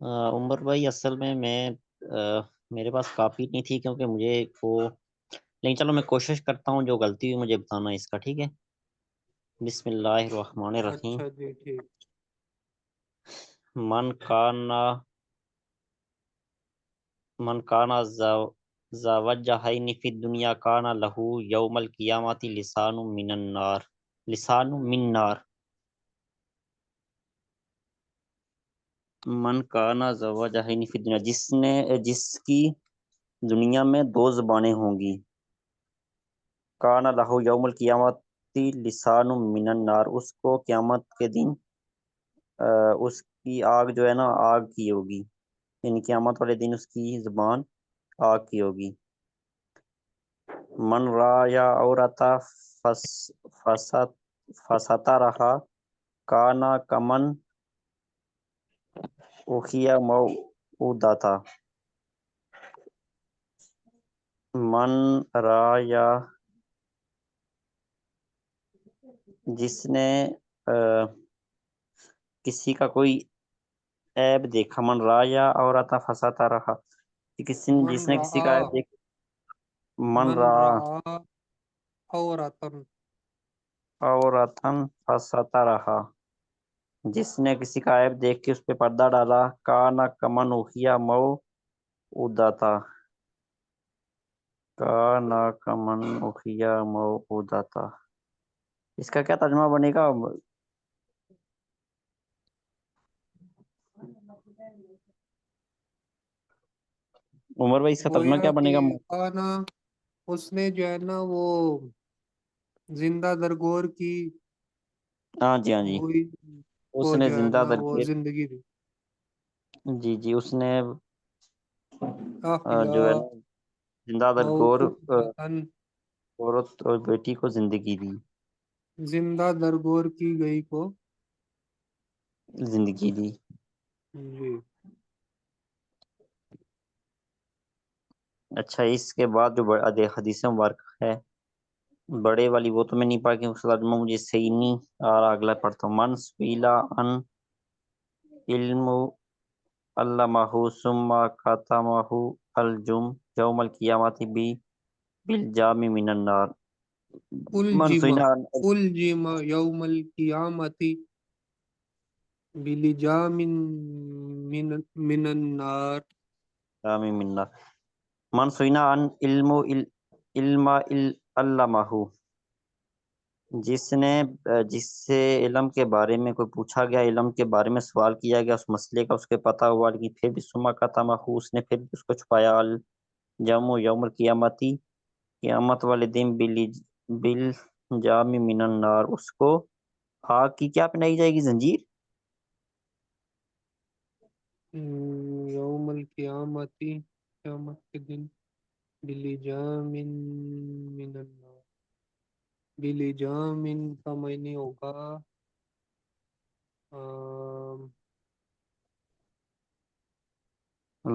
عمر بھائی اصل میں میرے پاس کافی نہیں تھی کیونکہ مجھے وہ، لیکن چلو میں کوشش کرتا ہوں، جو غلطی ہوئی مجھے بتانا اس کا، ٹھیک ہے. بسم اللہ الرحمن الرحیم.
اچھا جی ٹھیک.
من کانا زوجہین فی الدنیا کانا لہو یوم القیامت لسان من نار. من کانا زوجہین فی الدنیا، جس کی دنیا میں دو زبانیں ہوں گی، کانا لہو یوم القیامت لسان من النار، اس کو قیامت کے دن اس کی آگ جو ہے نا آگ کی ہوگی، یعنی قیامت والے دن اس کی زبان آگ کی ہوگی. من رایا عورتا فستا رہا کانا کمن اوخیا موعودا تھا. من رایا، جس نے کسی کا کوئی عیب دیکھا، من رایا عورتا فستا رہا، جس نے کسی کا عیب دیکھا، من
من
را
رعا عورتن
عورتن فستا رہا، جس نے کسی کا عیب دیکھ کے اس پہ پردہ ڈالا، کانا کمن اوخیا موعودا تھا. کانا کمن اوخیا موعودا تھا، اس کا کیا ترجمہ بنے گا؟ عمر بھائی اس کا ترجمہ کیا
گویا
بنے
کہ
گا؟
کانا اس نے جو ہے نا وہ زندہ درگور کی
ہاں جی ہاں جی،
ہوئی
اس
کو
نے
جو ہے
زندہ
نا وہ
درگیر،
زندگی دی.
جی جی، اس نے
احیا
جو ہے نا زندہ درگور
موعودتن،
عورت اور بیٹی کو زندگی دی،
زندہ درگور کی گئی کو.
زندگی دی.
جی
اچھا، اس کے بعد جو حدیث مبارک ہے بڑے والی، وہ تو میں نہیں پڑھ کے اس کا ترجمہ مجھے صحیح نہیں آ رہا، اگلا پڑھتا ہوں. من سئیلا ان علم علمہ ثم کتمہ یوم القیامت بالجام من النار. من سئیلا
الجم یوم القیامت بلجام من النار.
من النار. من سئیلا ان علم علمہ، جس سے علم کے بارے میں کوئی پوچھا گیا، علم کے بارے میں سوال کیا گیا، اس مسئلے کا اس کے پتہ ہوا، لیکن پھر بھی سما کا تمہو، اس نے پھر بھی اس کو چھپایا. الجم یوم القیامتی، قیامت والے دن بالجام من النار، اس کو آگ کی کیا پہنائی جائے گی؟ زنجیر.
یوم القیامت، قیامت کے دن بلجام من النار. بلجام کا معنی ہوگا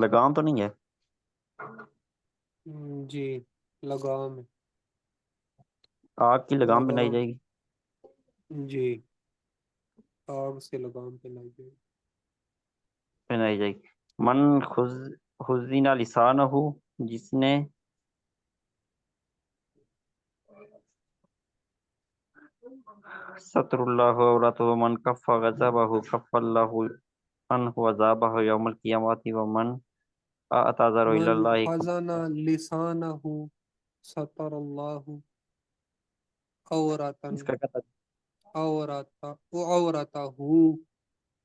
لگام تو نہیں ہے؟
جی لگام ہے،
آگ کی لگام بنائی
لگام،
جائے گی.
جی آگ سے لگام پہ لائی جائے گی.
بنائی جائے گی. من خزین لسانہ، جس نے ستر اللہ عورتہ، من کف غضبہ کف اللہ عنہ عذابہ یوم القیامت، ومن اعتذر الی
من
اللہ.
خزن لسانہ ستر اللہ عورتن
اس کا کیا
عورتہ،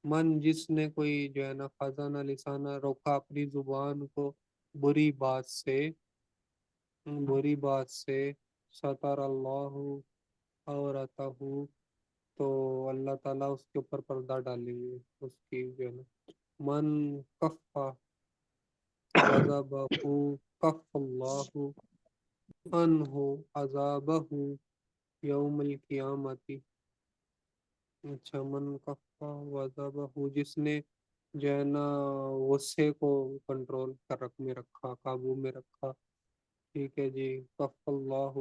من جس نے کوئی جو ہے نا خزانہ لسانہ روکا اپنی زبان کو بری بات سے ستر اللہ عورتہ، تو اللہ تعالیٰ اس کے اوپر پردہ ڈالیں گے اس کی جو ہے نا. من کف غضبہ کف اللہ عنہ عذابہ یوم القیامت. اچھا، من کف غضبہ، جس نے جو ہے نا غصے کو کنٹرول میں رکھا، قابو میں رکھا. ٹھیک ہے جی. کف اللہ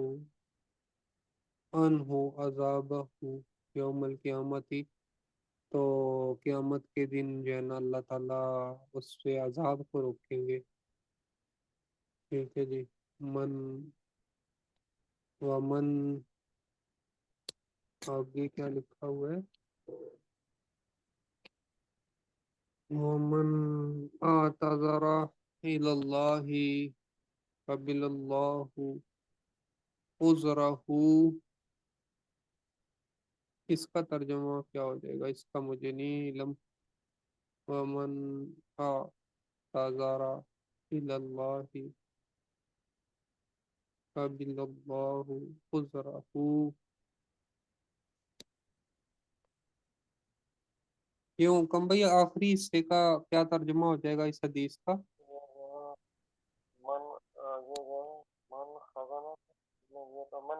عنہ عذابہ یوم القیامت، تو قیامت کے دن جو ہے نا اللہ تعالیٰ اس سے عذاب کو روکیں گے. ٹھیک ہے جی. ومن آگے کیا لکھا ہوا ہے؟ ومن اعتذر الی اللہ قبل اللہ عذرہ. اس کا ترجمہ کیا ہو جائے گا؟ اس کا مجھے نہیں علم. ومن اعتذر الی اللہ قبل اللہ عذرہ. یہ حکم بھائی آخری حصے کا کیا ترجمہ ہو جائے گا اس حدیث کا؟
من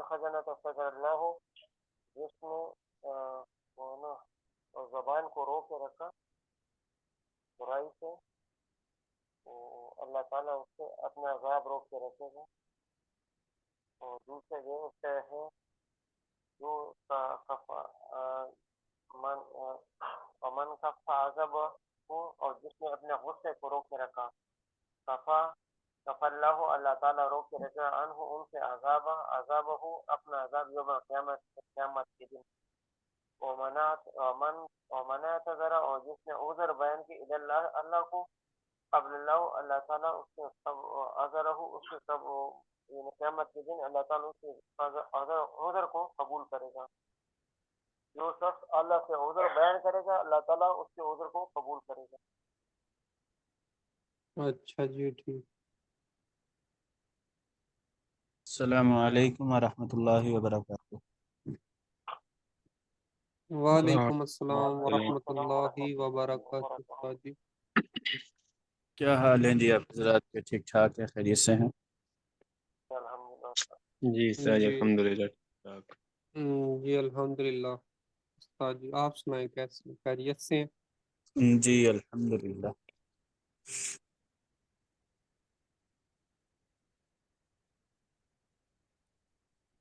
خزانہ تصدر اللہ، جس نے زبان کو روک کے رکھا برائی سے، تو اللہ تعالیٰ اس سے اپنا عذاب روک کے رکھے گا. اور دوسرے یہ اس سے ہے جو من کفا عذاب ہو، اور جس نے اپنے غصے کو روک کے رکھا. کفا اللہ، اللہ تعالیٰ روک کے رکھا عنہ ان سے عذاب ہو اپنا عذاب یوم قیامت کے دن. ومن اعتذر، اور جس نے عذر بیان کی الی اللہ اللہ کو قبل اللہ، اللہ تعالیٰ اس کے سب عذرہ اس کے سب یعنی قیامت کے دن اللہ تعالیٰ اس کے عذر کو قبول کرے گا. جو شخص اللہ سے عذر بیان کرے گا اللہ تعالیٰ اس کے عذر کو قبول کرے گا.
اچھا جی ٹھیک.
السلام علیکم ورحمۃ اللہ وبرکاتہ.
وعلیکم السلام ورحمۃ اللہ وبرکاتہ. جی
کیا حال ہیں جی آپ حضرات کے؟ ٹھیک ٹھاک ہے؟ خیریت سے ہیں؟
جی سر
جی
الحمدللہ.
جی الحمدللہ. استاد جی آپ سنائیں کیسے، خیریت سے ہیں؟
جی الحمدللہ.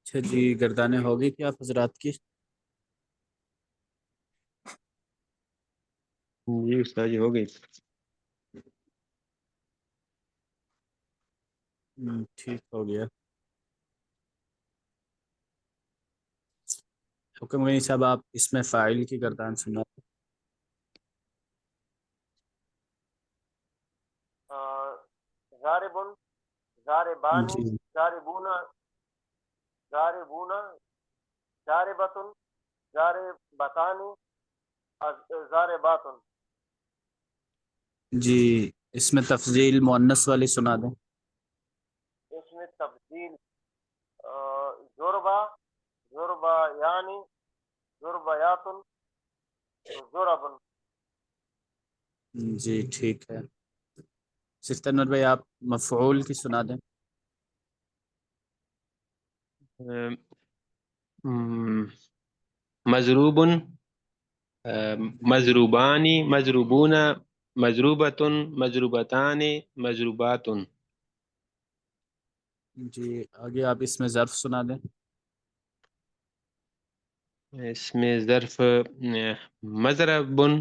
اچھا جی، گردانیں ہو گئی تھی آپ حضرات کی؟
جی استاد جی ہو گئی.
ٹھیک ہو گیا. حکم غنی صاحب آپ اس میں فاعل کی گردان سنا.
زاربن، زاربانی،
جی
زاربونا، زاربونا، زاربتن، زاربتانی، زارباتن.
جی، اس میں تفضیل مؤنث والی سنا دیں.
اس میں تفضیل زربا، زربا یعنی، زربیاتن، زربن.
جی ٹھیک ہے. سفتر نور بھائی آپ مفعول کی سنا دیں.
مضروب، مضروبانی، مضروبون، مضروبتن، مضروبتان، مضروباتن.
جی آگے آپ اس میں ظرف سنا دیں.
اس میں ظرف مضربن،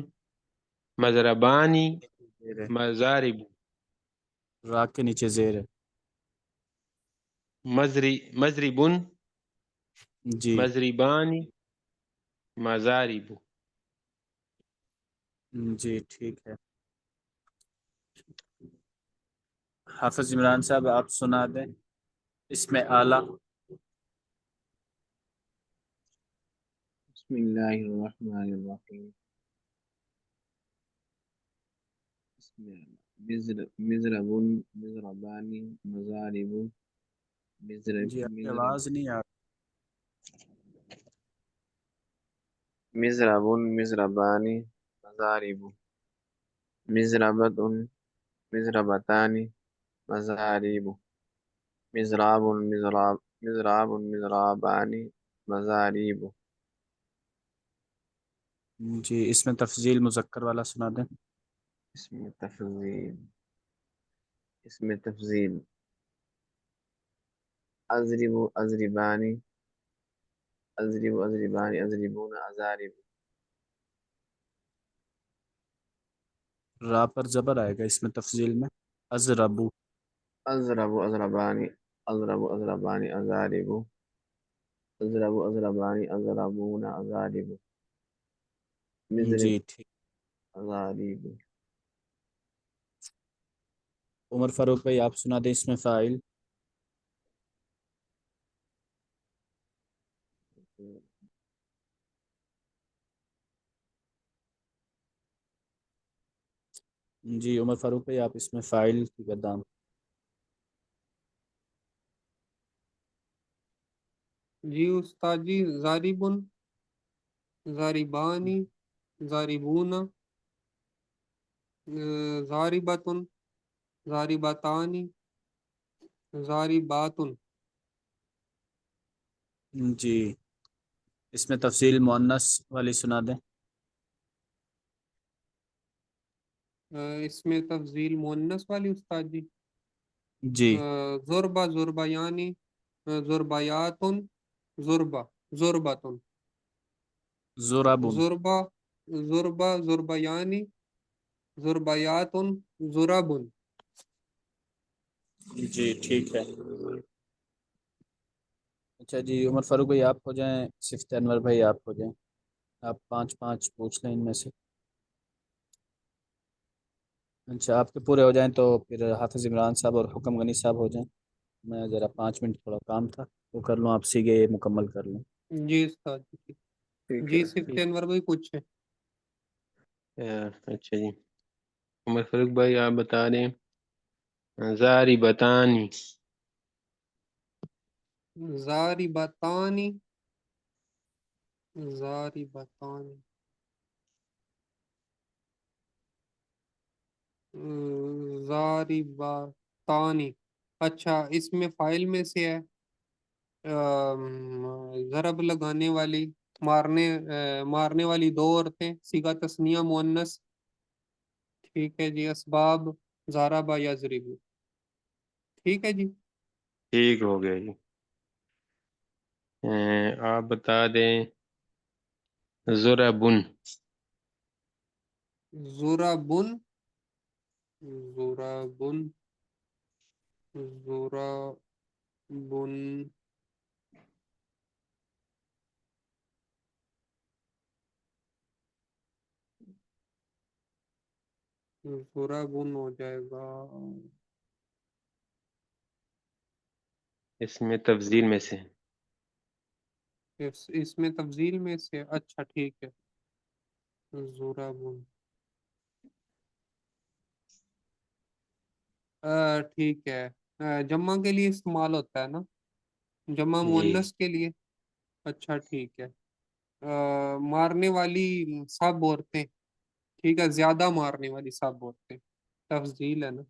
مضربانی،
زیر ہے،
مضارب.
را کے نیچے زیر ہے.
مضربن،
جی
مضربانی، مضارب.
جی ٹھیک ہے. حافظ عمران صاحب آپ سنا دیں اس میں اعلیٰ.
بسم اللہ الرحمن الرحیم. مضربن، مضربانی، مضارب،
جی آپ کی آواز نہیں آ رہی.
مضربن، مضربانی، مضارب، مضربۃ، مضربتان، مضارب، مضراب، مضراب، مضرابان، مضارب.
جی اس میں تفضیل مذکر والا سنا دیں.
اس میں تفضیل اضرب، اضربانی، اضرب، اضربانی، اضربون، اضارب.
را پر زبر آئے گا اس میں تفضیل میں. ازربو.
اضرب، اضربانی، اضرب، اضربانی، اضارب، اضرب، اضربانی، اضربون، اضارب، مضرب،
جی ٹھیک.
اضارب.
عمر فاروق بھائی آپ سنا دیں اس میں فاعل. جی عمر فاروق بھائی آپ اس میں فاعل کی گردان.
جی استاد جی، ضاربن، ضاربانی، ضاربون، ضاربتن، ضاربتانی، ضارباتن.
جی اس میں تفصیل مؤنث والی سنا دیں.
اس میں تفضیل مؤنث والی استاد جی.
جی
ضربہ، ضربیانی، ضربیاتن، ضربہ، ضربتن،
زرابن.
ضربہ، ضربہ، ضربیانی، ضربیاتن، ضربن.
جی ٹھیک ہے. اچھا جی عمر فاروق بھائی آپ ہو جائیں، صفت انور بھائی آپ ہو جائیں. آپ 5 5 پوچھ لیں ان میں سے. اچھا آپ کے پورے ہو جائیں تو پھر حافظ عمران صاحب اور حکم غنی صاحب ہو جائیں. میں ذرا 5 منٹ تھوڑا کام تھا وہ کر لوں، آپ سیگے یہ مکمل کر لیں.
جی استاد جی.
ٹھیک
جی
ہے.
صفت انور بھائی پوچھیں.
اچھا جی، عمر فاروق بھائی آپ بتا دیں. ضاربتانی،
ضاربتانی، ضاربتانی، ضاربتانی. اچھا اس میں فائل میں سے ہے ضرب لگانے والی، مارنے والی 2 عورتیں، صیغہ تثنیہ مؤنث. ٹھیک ہے جی. اسباب ضربہ یضرب. ٹھیک ہے جی.
ٹھیک ہو گیا جی. آپ بتا دیں ضربن.
ضربن، ضربن، ضربن، ضربن ہو جائے گا.
اس میں تفضیل میں سے.
اس میں تفضیل میں سے. اچھا ٹھیک ہے. ضربن. ٹھیک ہے. جمع کے لیے استعمال ہوتا ہے نا، جمع
جی
مؤنث کے لیے. اچھا ٹھیک ہے. مارنے والی سب عورتیں. ٹھیک ہے. زیادہ مارنے والی سب عورتیں. تفضیل ہے نا،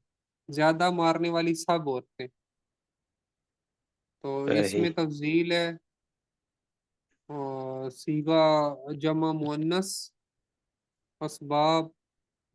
زیادہ مارنے والی سب عورتیں. تو اس
صحیح.
میں تفضیل ہے. صیغہ جمع مؤنث، اسباب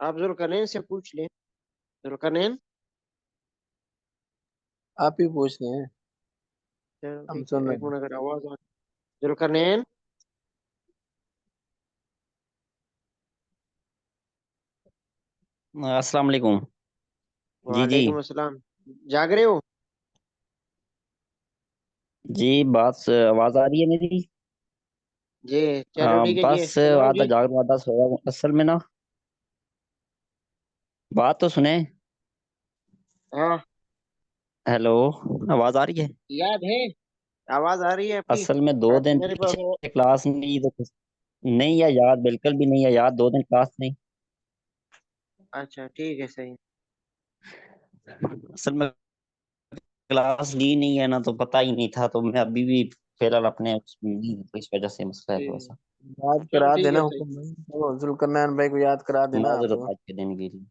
آپ ذوالقرنین سے پوچھ لیں. ذوالقرنین
آپ ہی پوچھ رہے ہیں، ہم
ایک
سن رہے
ایک
ہیں.
منٹ اگر آواز آ. ذوالقرنین
السلام علیکم. جی جی
وعلیکم السلام. جاگ رہے ہو؟
جی، آواز آ رہی ہے میری؟
جی چلو ٹھیک ہے جی،
بس
سناؤ
آتا
جی.
جاگ رہا تھا، سویا ہوں اصل میں نا. بات تو سنیں.
ہاں
ہیلو، آواز آ رہی ہے؟
یاد ہے، آواز آ رہی ہے آپ کی.
اصل میں 2 دن
میرے پاس
پیچھے کلاس نہیں تو نہیں ہے یاد، بالکل بھی نہیں ہے یاد. 2 دن کلاس نہیں.
اچھا ٹھیک ہے صحیح.
اصل میں کلاس لی نہیں ہے نا، تو پتہ ہی نہیں تھا. تو میں ابھی بھی فی الحال اپنے اس وجہ سے مسئلہ ہے تھوڑا سا.
یاد
چلو
کرا
ٹھیک
دینا
ہے صحیح.
حکم بھائی، وہ ذوالقرنین بھائی کو یاد کرا دینا آپ
معذرت
کو.
آج کے دن کے لیے.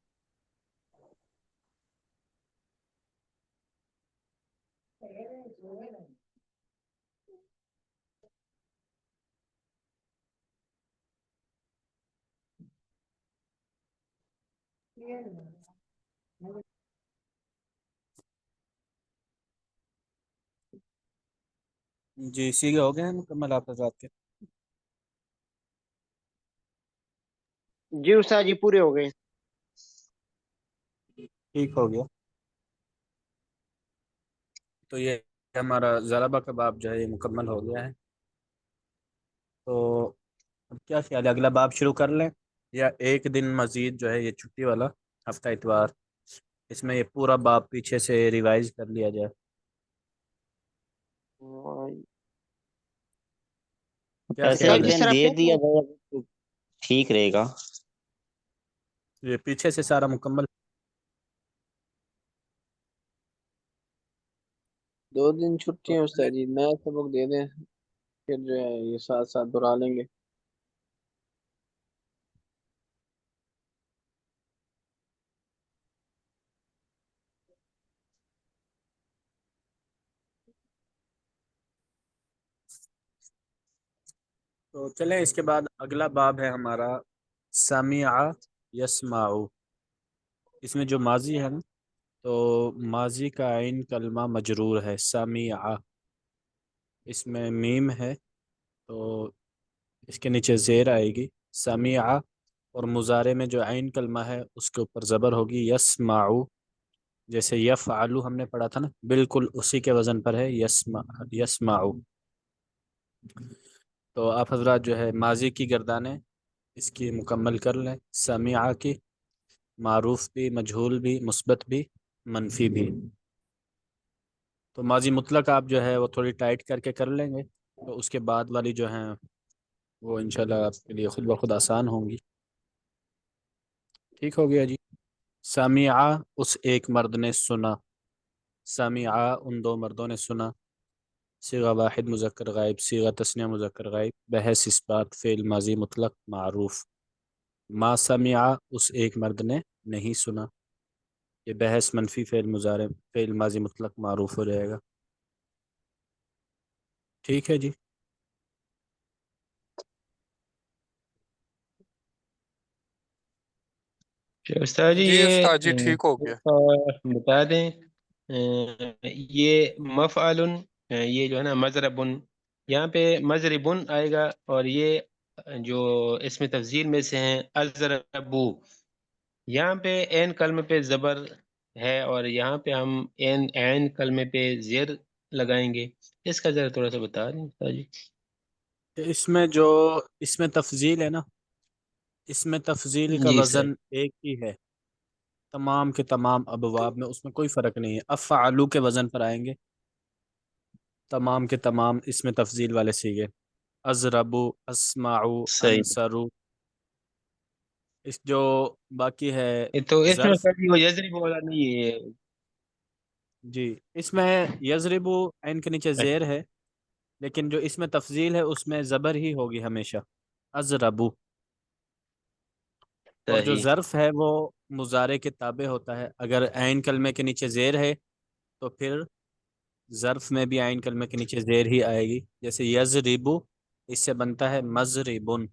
جی سیگے ہو گئے ہیں مکمل آپ حضرات کے؟
جی استاد جی پورے ہو گئے.
ٹھیک ہو گیا. تو یہ ہمارا ضربہ کباب جو ہے یہ مکمل ہو گیا ہے. تو اب کیا خیال ہے، اگلا باب شروع کر لیں یا ایک دن مزید جو ہے یہ چھٹی والا ہفتہ اتوار، اس میں یہ پورا باب پیچھے سے ریوائز کر لیا جائے؟ کیا
ویسے
صاحب
ایک
خیال ہے؟
جس
دن
طرح
دے
پہلے
دیا جائے تو ٹھیک رہے گا.
یہ پیچھے سے سارا مکمل.
2 دن چھٹی
تو
ہے استاد جی، نیا سبق دے دیں، پھر جو ہے یہ ساتھ ساتھ دہرا لیں گے.
تو چلیں اس کے بعد اگلا باب ہے ہمارا سمع یسمع. اس میں جو ماضی ہے نا، تو ماضی کا عین کلمہ مجرور ہے سمع. اس میں میم ہے تو اس کے نیچے زیر آئے گی سمع، اور مضارع میں جو عین کلمہ ہے اس کے اوپر زبر ہوگی یسمع. جیسے یفعلو ہم نے پڑھا تھا نا، بالکل اسی کے وزن پر ہے یسمع. تو آپ حضرات جو ہے ماضی کی گردانیں اس کی مکمل کر لیں. سمع کی معروف بھی، مجہول بھی، مثبت بھی، منفی بھی. تو ماضی مطلق آپ جو ہے وہ تھوڑی ٹائٹ کر کے کر لیں گے، تو اس کے بعد والی جو ہیں وہ انشاءاللہ آپ کے لیے خود بخود آسان ہوں گی. ٹھیک ہو گیا جی. سمع اس ایک مرد نے سنا. سمع ان 2 مردوں نے سنا. صیغہ واحد مذکر غائب، صیغہ تثنیہ مذکر غائب، بحث اس بات، فعل ماضی مطلق معروف. ما سمع اس ایک مرد نے نہیں سنا، یہ بحث منفی فعل مضارع، فعل ماضی مطلق معروف ہو جائے گا. ٹھیک ہے جی.
استاد جی
جی
یہ
استاد جی ٹھیک ہو گیا.
بتا دیں یہ مفعل، یہ جو ہے نا مضربن، یہاں پہ مضربن آئے گا، اور یہ جو اس میں تفضیل میں سے ہیں اضربو، یہاں پہ عین کلمے پہ زبر ہے اور یہاں پہ ہم عین کلمے پہ زیر لگائیں گے. اس کا ذرا تھوڑا سا بتا دیں استاد جی.
اس میں تفضیل ہے نا، اس میں تفضیل کا
جی سر.
وزن ایک ہی ہے تمام کے تمام ابواب میں، اس میں کوئی فرق نہیں ہے. افعلو کے وزن پر آئیں گے تمام کے تمام اس میں تفضیل والے سیغے. ازربو، اسمعو،
صحیح.
انصرو. اس جو باقی ہے
تو اس میں
ظرف.
استاد جی وہ یضرب والا نہیں ہے.
جی اس میں یضربو عین کے نیچے زیر ہے، لیکن جو اس میں تفضیل ہے اس میں زبر ہی ہوگی ہمیشہ، ازربو. اور جو
صحیح.
ظرف ہے وہ مضارع کے تابع ہوتا ہے. اگر عین کلمے کے نیچے زیر ہے تو پھر ظرف میں بھی عین کلمے کے نیچے زیر ہی آئے گی. جیسے یضربو اس سے بنتا ہے مضربن.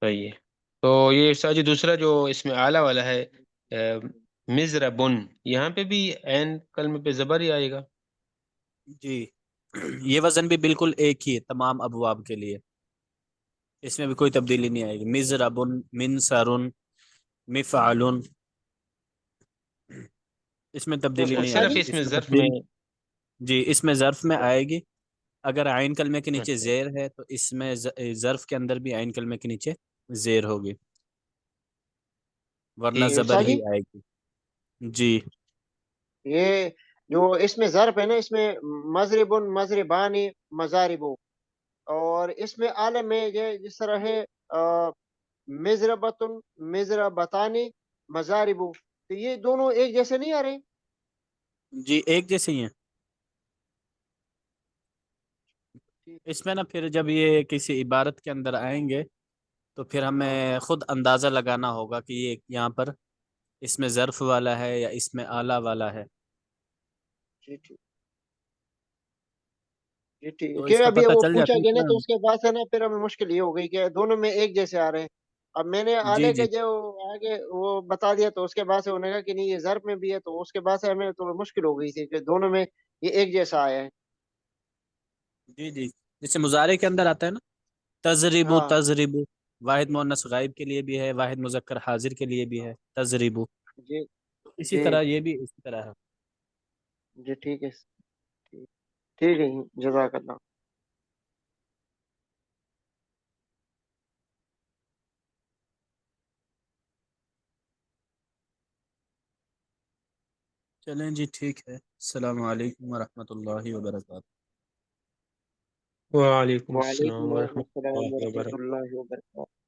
صحیح ہے. تو یہ استاد جی دوسرا جو اس میں اعلیٰ والا ہے مزربن، یہاں پہ بھی عین کلمے پہ زبر ہی آئے گا؟
جی یہ وزن بھی بالکل ایک ہی ہے تمام ابواب کے لیے، اس میں بھی کوئی تبدیلی نہیں آئے گی. مزربن، منصرن، مفعلن، اس میں تبدیلی نہیں آئے
صرف
گی.
اس میں
اس میں
ظرف میں.
تبدیلی جی اس میں ظرف میں آئے گی. اگر عین کلمے کے نیچے
اچھا.
زیر ہے تو اس میں ظرف کے اندر بھی عین کلمے کے نیچے زیر ہوگی، ورنہ
ٹھیک.
زبر
ارشاد
ہی
جی
آئے گی. جی
یہ جو اس میں ضرب ہے نا، اس میں مضرب، مضربانی، مضاربو، اور اس میں عالم میں یہ جس طرح ہے مضربتن، مضربتانی، مضاربو، تو یہ دونوں ایک جیسے نہیں آ رہے؟
جی ایک جیسے ہی ہیں. اس میں نا پھر جب یہ کسی عبارت کے اندر آئیں گے تو پھر
ہاں
ہمیں خود اندازہ لگانا ہوگا کہ یہ یہاں پر اس میں ظرف والا ہے یا اس میں آلہ والا ہے.
جی ٹھیک، جی ٹھیک ہے
تو
کہ
اس کا
ابھی
پتہ
وہ
چل
پوچھا
جاتا ہے
گیا نا،
نا.
تو اس کے بعد سے نا پھر ہمیں مشکل یہ ہو گئی کہ دونوں میں ایک جیسے آ رہے ہیں. اب میں نے
جی
آلے
جی
کا جو آگے وہ بتا دیا، تو اس کے بعد سے انہوں نے کہا کہ نہیں یہ ضرب میں بھی ہے، تو اس کے بعد سے ہمیں تو مشکل ہو گئی تھی کہ دونوں میں یہ ایک جیسا آیا ہے.
جی جی جیسے مضارع کے اندر آتا ہے نا، تضربو
ہاں
تضربو، واحد مؤنث غائب کے لیے بھی ہے، واحد مذکر حاضر کے لیے بھی ہے تضربو.
جی
اسی
جی
طرح یہ بھی اسی طرح ہے.
جی ٹھیک ہے، ٹھیک ٹھیک ہے، جزاک اللہ.
چلیں جی ٹھیک ہے. السلام علیکم ورحمۃ اللہ وبرکاتہ.
وعلیکم السلام
وعلیکم
ورحمۃ
السلام
اللہ
ورحمۃ
وبرکاتہ.
اللہ وبرکاتہ.